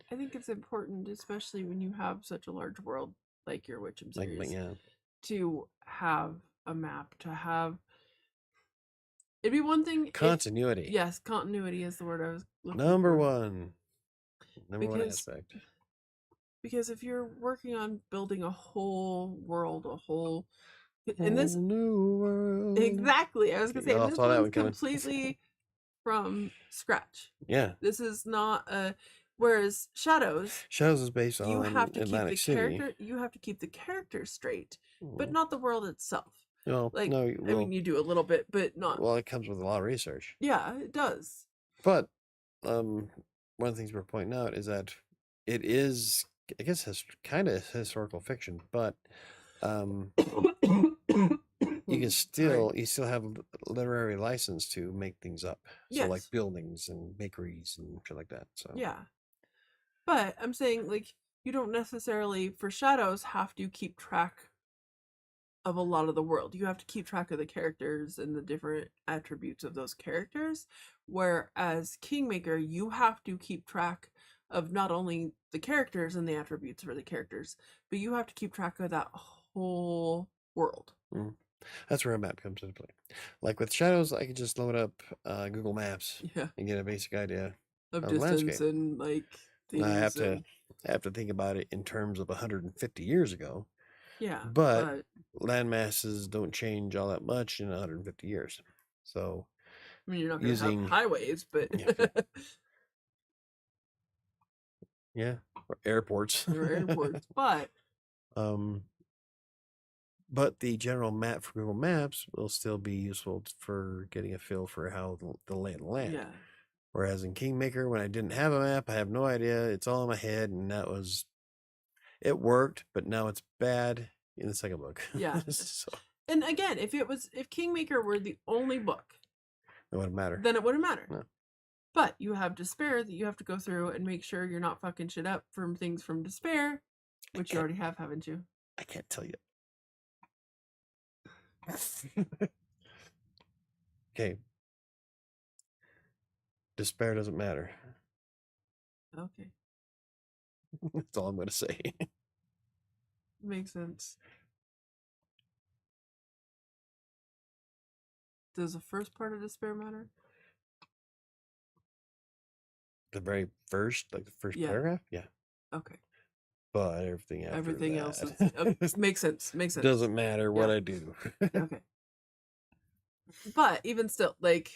I think it's important, especially when you have such a large world like your Witchem series, to have a map, to have. It'd be one thing. Continuity. Yes, continuity is the word I was looking for. Number one aspect. Because if you're working on building a whole world, in this new world, exactly, I was gonna say this one's completely from scratch. Yeah, this is not a. Whereas Shadows is based on Atlantic City. You have to keep the characters straight, but not the world itself. No, I mean, you do a little bit, but not. Well, it comes with a lot of research. Yeah, it does. But one of the things we're pointing out is that it is, I guess, kind of historical fiction, but you still have literary license to make things up. So like buildings and bakeries and shit like that. So yeah. But I'm saying, like, you don't necessarily, for Shadows, have to keep track of a lot of the world. You have to keep track of the characters and the different attributes of those characters. Whereas Kingmaker, you have to keep track of not only the characters and the attributes for the characters, but you have to keep track of that whole world. That's where a map comes into play. Like with Shadows, I can just load up Google Maps and get a basic idea. of of distance landscape. and like I things and have to think about it in terms of 150 years ago, yeah, but but land masses don't change all that much in 150 years. So I mean you're not gonna have using highways, but yeah, yeah, or airports. or airports. But um, but the general map for Google Maps will still be useful for getting a feel for how the lay of the land. yeah. Whereas in Kingmaker, when I didn't have a map, I have no idea. It's all in my head, and it worked, but now it's bad in the second book. Yeah. So And again, if Kingmaker were the only book, it wouldn't matter. then it wouldn't matter. No. But you have Despair that you have to go through and make sure you're not fucking shit up from things from Despair, which you already have, haven't you? I can't tell you. Okay. Despair doesn't matter. Okay. That's all I'm going to say. Makes sense. Does the first part of Despair matter? The very first, like the first Yeah. paragraph? Yeah. Okay. But everything after Everything that else is makes sense. Makes sense. doesn't matter what Yeah. I do. Okay. But even still, like,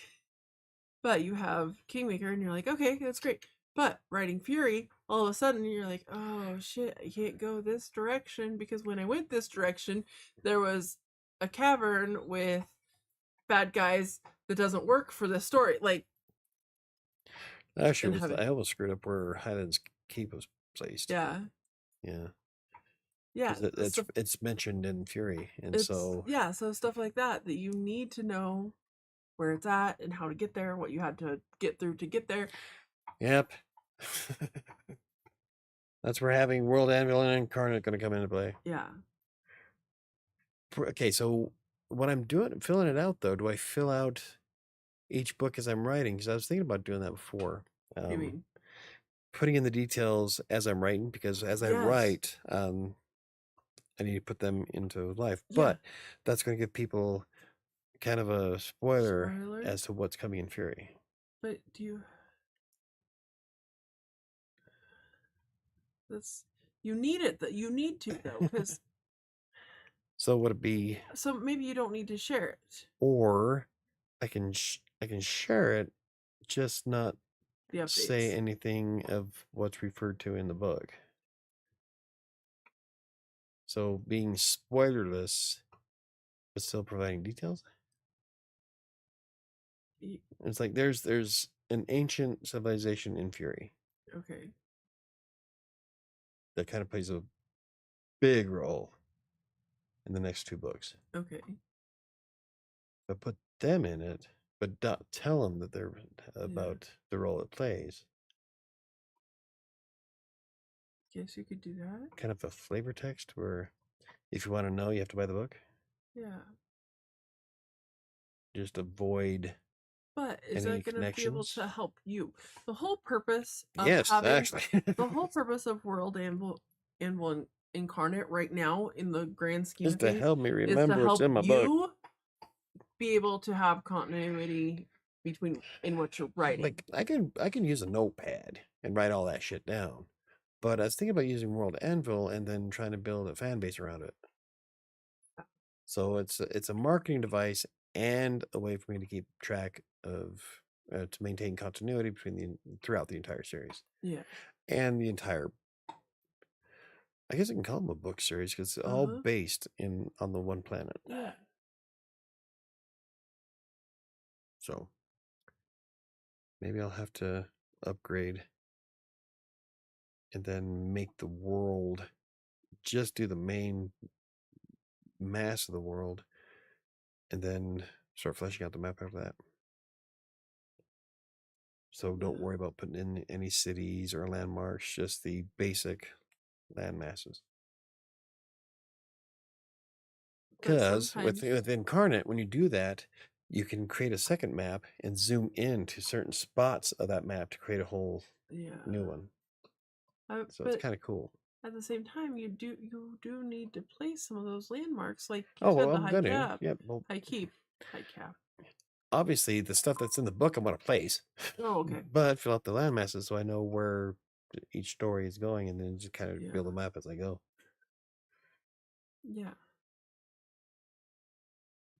but you have Kingmaker and you're like, okay, that's great. But writing Fury, all of a sudden you're like, oh shit, I can't go this direction because when I went this direction, there was a cavern with bad guys that doesn't work for this story. Like, Actually, and having, I almost screwed up where Highland's Keep was placed. yeah, Yeah. yeah, Because it's mentioned in Fury. And it's so. yeah, so stuff like that you need to know where it's at and how to get there, what you had to get through to get there. Yep. That's where having World Anvil and Incarnate going to come into play. Yeah. Okay, so when I'm filling it out, though, do I fill out each book as I'm writing? Because I was thinking about doing that before. What do you mean? Putting in the details as I'm writing, because as I write, I need to put them into life. Yeah. But that's going to give people kind of a spoiler as to what's coming in Fury. But you need it, that you need to though, because so would it be? So maybe you don't need to share it, or I can share it, just not say anything of what's referred to in the book. So being spoilerless, but still providing details. It's like there's an ancient civilization in Fury. Okay. That kind of plays a big role in the next two books. Okay. But put them in it, but not tell them that they're about the role it plays. Guess you could do that. Kind of a flavor text where if you want to know, you have to buy the book. Yeah. Just avoid. But is that going to be able to help you? The whole purpose of actually. The whole purpose of World Anvil Incarnate right now in the grand scheme is of things to help me remember what's in my book. Be able to have continuity in what you're writing. Like I can use a notepad and write all that shit down. But I was thinking about using World Anvil and then trying to build a fan base around it. So it's a marketing device and a way for me to keep track of to maintain continuity throughout the entire series. Yeah. And the entire, I guess I can call them a book series because it's all based on the one planet. Yeah. So maybe I'll have to upgrade and then make the world, just do the main mass of the world and then start fleshing out the map after that. So don't worry about putting in any cities or landmarks, just the basic land masses. Because with Incarnate, when you do that, you can create a second map and zoom in to certain spots of that map to create a whole new one. So it's kind of cool. At the same time, you do need to place some of those landmarks, like I'm gonna. Yep. high keep, high cap. obviously the stuff that's in the book I'm going to place, Oh, okay. but fill out the land masses so I know where each story is going, and then just kind of Yeah. build a map as I go. Yeah.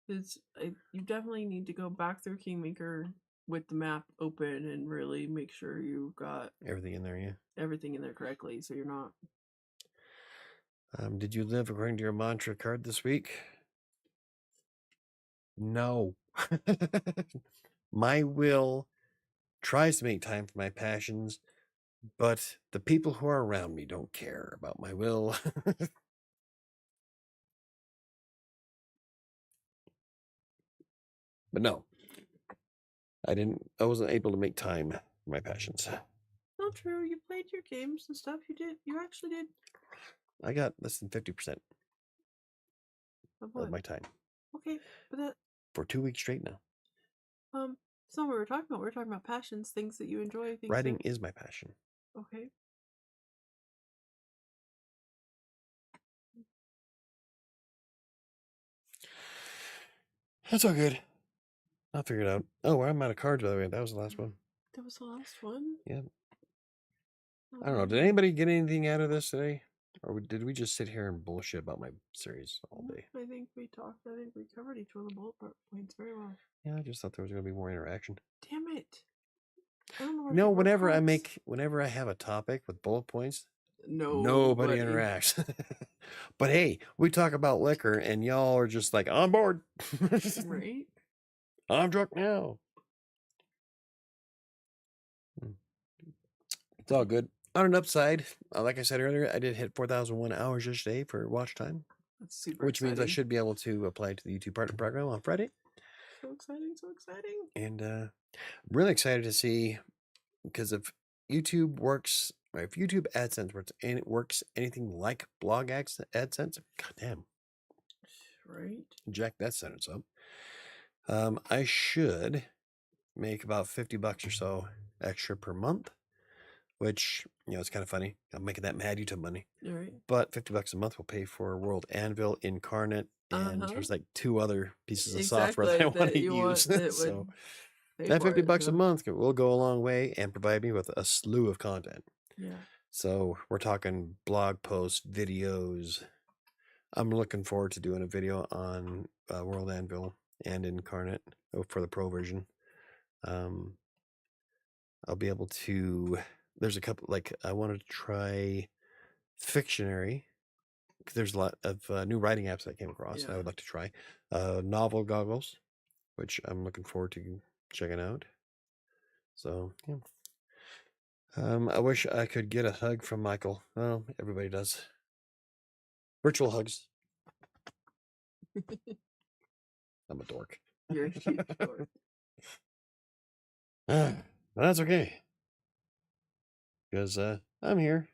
You definitely need to go back through Kingmaker with the map open and really make sure you got Everything in there, yeah. everything in there correctly, so you're not. Did you live according to your mantra card this week? No. My will tries to make time for my passions, but the people who are around me don't care about my will. But no, I wasn't able to make time for my passions. Not true. You played your games and stuff. You actually did. I got less than 50% Of of what? my time Okay, but that for 2 weeks straight now. it's not what we're talking about. We're talking about passions, things that you enjoy, things Writing that. is my passion. Okay. That's all good. I'll figure it out. Oh, I'm out of cards, by the way. That was the last one. That was the last one? Yeah. I don't know. Did anybody get anything out of this today? Or did we just sit here and bullshit about my series all day? I think we covered each one of the bullet points very well. Yeah, I just thought there was going to be more interaction. Damn it. I don't know where No, to get whenever I have a topic with bullet points, nobody interacts. But hey, we talk about liquor and y'all are just like, on board. Right? I'm drunk now. It's all good. On an upside, like I said earlier, I did hit 4,001 hours yesterday for watch time. That's super Which exciting. means I should be able to apply to the YouTube Partner Program on Friday. So exciting, so exciting. And I'm really excited to see, because if YouTube works, or if YouTube AdSense works anything like blog AdSense, goddamn. Right. Jack that sentence up. I should make about $50 or so extra per month, which, it's kind of funny. I'm making that mad YouTube money. Right. But $50 a month will pay for World Anvil, Incarnate, and there's like 2 other pieces of software that I want to use. So that $50 a month will go a long way and provide me with a slew of content. Yeah. So we're talking blog posts, videos. I'm looking forward to doing a video on World Anvil and Incarnate for the Pro version. I'll be able to. There's a couple, I wanted to try Fictionary, because there's a lot of new writing apps that I came across. I would like to try Novel Goggles, which I'm looking forward to checking out. So, yeah. I wish I could get a hug from Michael. Well, everybody does. Virtual hugs. I'm a dork. You're a huge dork. That's okay. Because I'm here.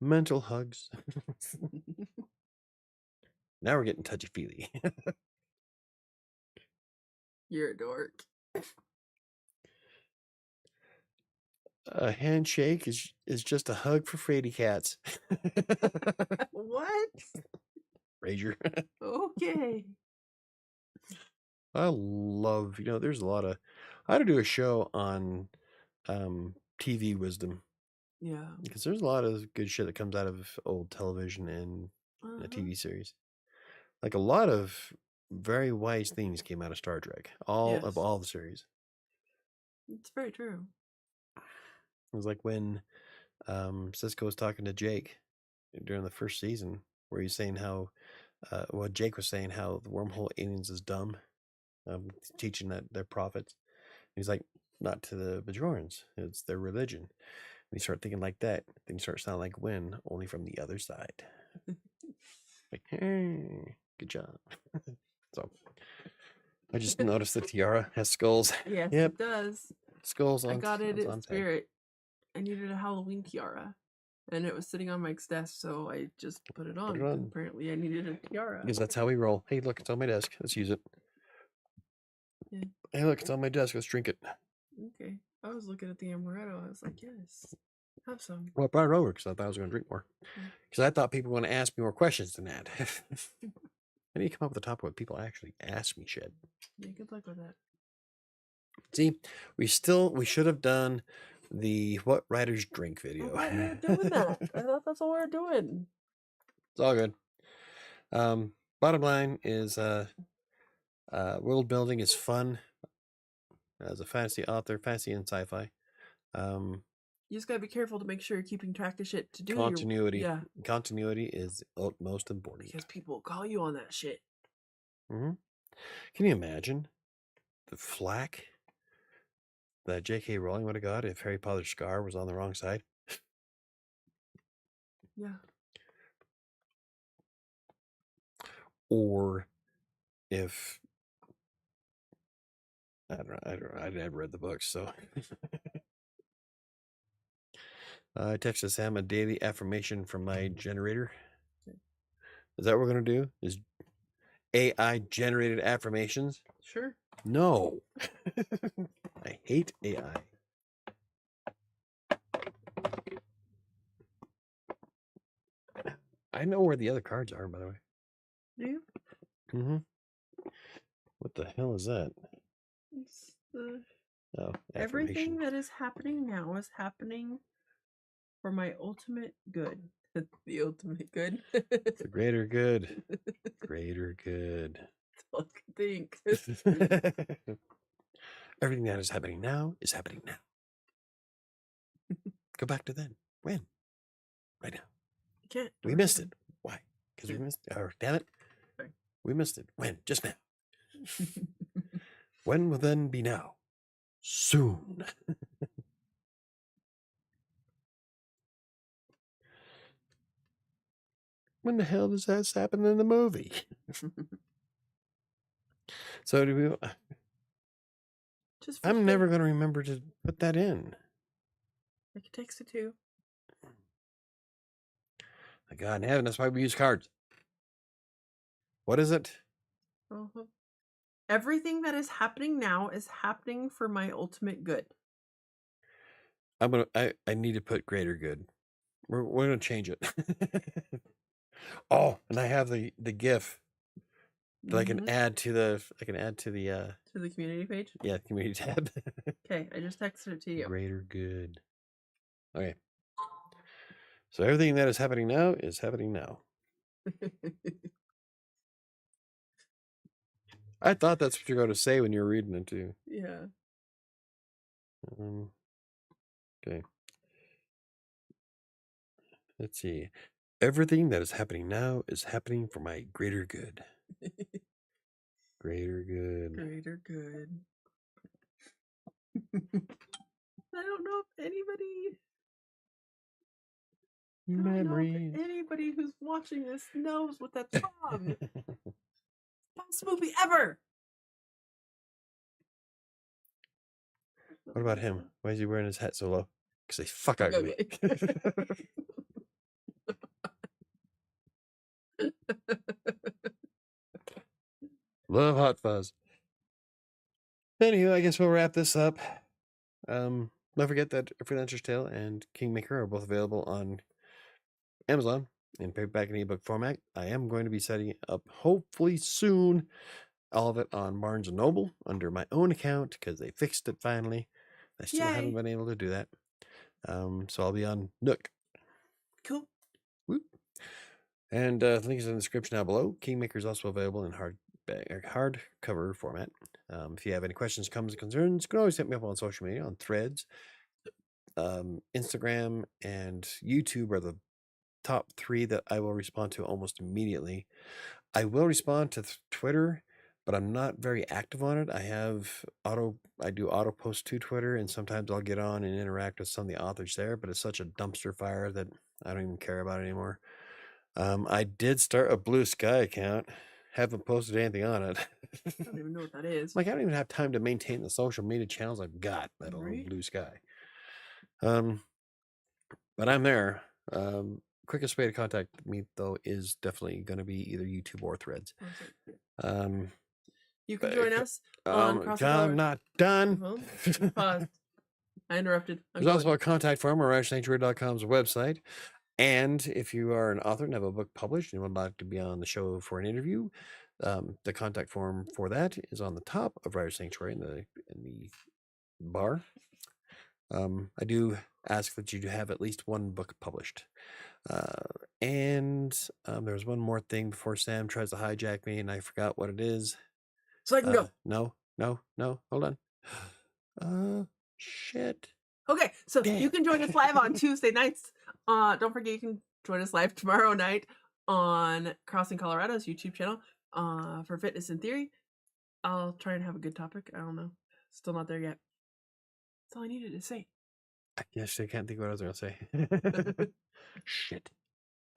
Mental hugs. Now we're getting touchy-feely. You're a dork. A handshake is just a hug for fraidy cats. What? Rager. Okay. I love, there's a lot of, I had to do a show on TV wisdom. Yeah. Because there's a lot of good shit that comes out of old television and TV series. Like a lot of very wise things came out of Star Trek. Of all the series. It's very true. It was like when Cisco was talking to Jake during the first season, where he's saying how, Jake was saying how the wormhole aliens is dumb, teaching that they're prophets. And he's like, not to the Bajorans, it's their religion. And you start thinking like that, then you start sounding like Wynn, only from the other side. Like, hey, good job. So, I just noticed the tiara has skulls. Yes, it does. Skulls on. I got it at Spirit. I needed a Halloween tiara, and it was sitting on Mike's desk, so I just put it on. Apparently, I needed a tiara. Because that's how we roll. Hey, look, it's on my desk. Let's use it. Yeah. Hey, look, it's on my desk. Let's drink it. Okay. I was looking at the amaretto. I was like, yes, have some. Well, I brought it over because I thought I was going to drink more. Because I thought people were going to ask me more questions than that. I need to come up with the top of what people actually ask me shit. Yeah, good luck with that. See, we should have done the what writers drink video. I thought we were doing that. I thought that's all we were doing. It's all good. Bottom line is world building is fun as a fantasy author, fantasy and sci-fi. You just gotta be careful to make sure you're keeping track of shit to do continuity. Continuity is most important because people call you on that shit. Can you imagine the flack that J.K. Rowling would have got if Harry Potter's scar was on the wrong side? Yeah. Or if I don't know. I never read the books, so I texted Sam a daily affirmation from my generator. Is that what we're gonna do? Is AI generated affirmations? Sure. No. I hate AI. I know where the other cards are, by the way. Do you? Mm-hmm. What the hell is that? It's the affirmation. everything that is happening now is happening for my ultimate good. The ultimate good. The greater good. Greater good. That's all I can think. Everything that is happening now is happening now. Go back to then. When? Right now. You can't. We missed it. Why? Because we missed it. Oh, damn it. Sorry. We missed it. When? Just now. When will then be now? Soon. When the hell does that happen in the movie? So do we? I'm never going to remember to put that in. I can text it to you. My God in heaven, that's why we use cards. What is it? Everything that is happening now is happening for my ultimate good. I need to put greater good. We're gonna change it. Oh, and I have the GIF that I can add to the to the community page. Yeah, community tab. Okay, I just texted it to you. Greater good. Okay. So everything that is happening now is happening now. I thought that's what you're going to say when you're reading it too. Yeah. Okay. Let's see. Everything that is happening now is happening for my greater good. Greater good. Greater good. I don't know if anybody who's watching this knows what that's from. Best movie ever. What about him? Why is he wearing his hat so low? Because they fuck ugly. Love Hot Fuzz. Anyway, I guess we'll wrap this up. Don't forget that Freelancer's Tale and Kingmaker are both available on Amazon in paperback and ebook format. I am going to be setting up, hopefully soon, all of it on Barnes & Noble under my own account because they fixed it finally. I still haven't been able to do that. So I'll be on Nook. Cool. Whoop. And the link is in the description down below. Kingmaker is also available in hardcover format. If you have any questions, comments, concerns, you can always hit me up on social media, on Threads. Instagram and YouTube are the top 3 that I will respond to almost immediately. I will respond to Twitter, but I'm not very active on it. I do auto post to Twitter, and sometimes I'll get on and interact with some of the authors there, but it's such a dumpster fire that I don't even care about it anymore. I did start a Blue Sky account. Haven't posted anything on it. I don't even know what that is. I don't even have time to maintain the social media channels I've got, let alone Blue Sky. But I'm there. Quickest way to contact me, though, is definitely going to be either YouTube or Threads. You can join us on I'm not done. Pause. I interrupted. There's also a contact form on WriterSanctuary.com's website. And if you are an author and have a book published and would like to be on the show for an interview, The contact form for that is on the top of Writer Sanctuary in the bar. I do ask that you have at least one book published. And there's one more thing before Sam tries to hijack me, and I forgot what it is. So I can go. No. Hold on. Shit. Okay, so Damn. you can join us live on Tuesday nights. Don't forget you can join us live tomorrow night on Crossing Colorado's YouTube channel for Fitness in Theory. I'll try and have a good topic. I don't know. Still not there yet. That's all I needed to say. Yes, I can't think what I was going to say. Shit.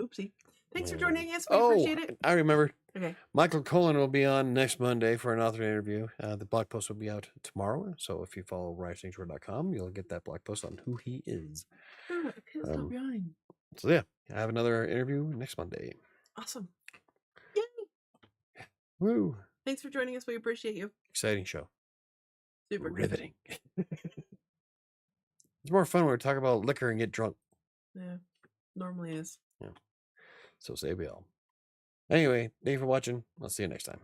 Oopsie. Thanks for joining us. We appreciate it. I remember. Okay. Michael Cullen will be on next Monday for an author interview. The blog post will be out tomorrow. So if you follow WriterSanctuary.com, you'll get that blog post on who he is. Oh, I can't stop yawning. So yeah, I have another interview next Monday. Awesome. Yay! Woo! Thanks for joining us. We appreciate you. Exciting show. Super riveting. It's more fun when we talk about liquor and get drunk. Yeah, normally is. Yeah. So say we all. Anyway, thank you for watching. I'll see you next time.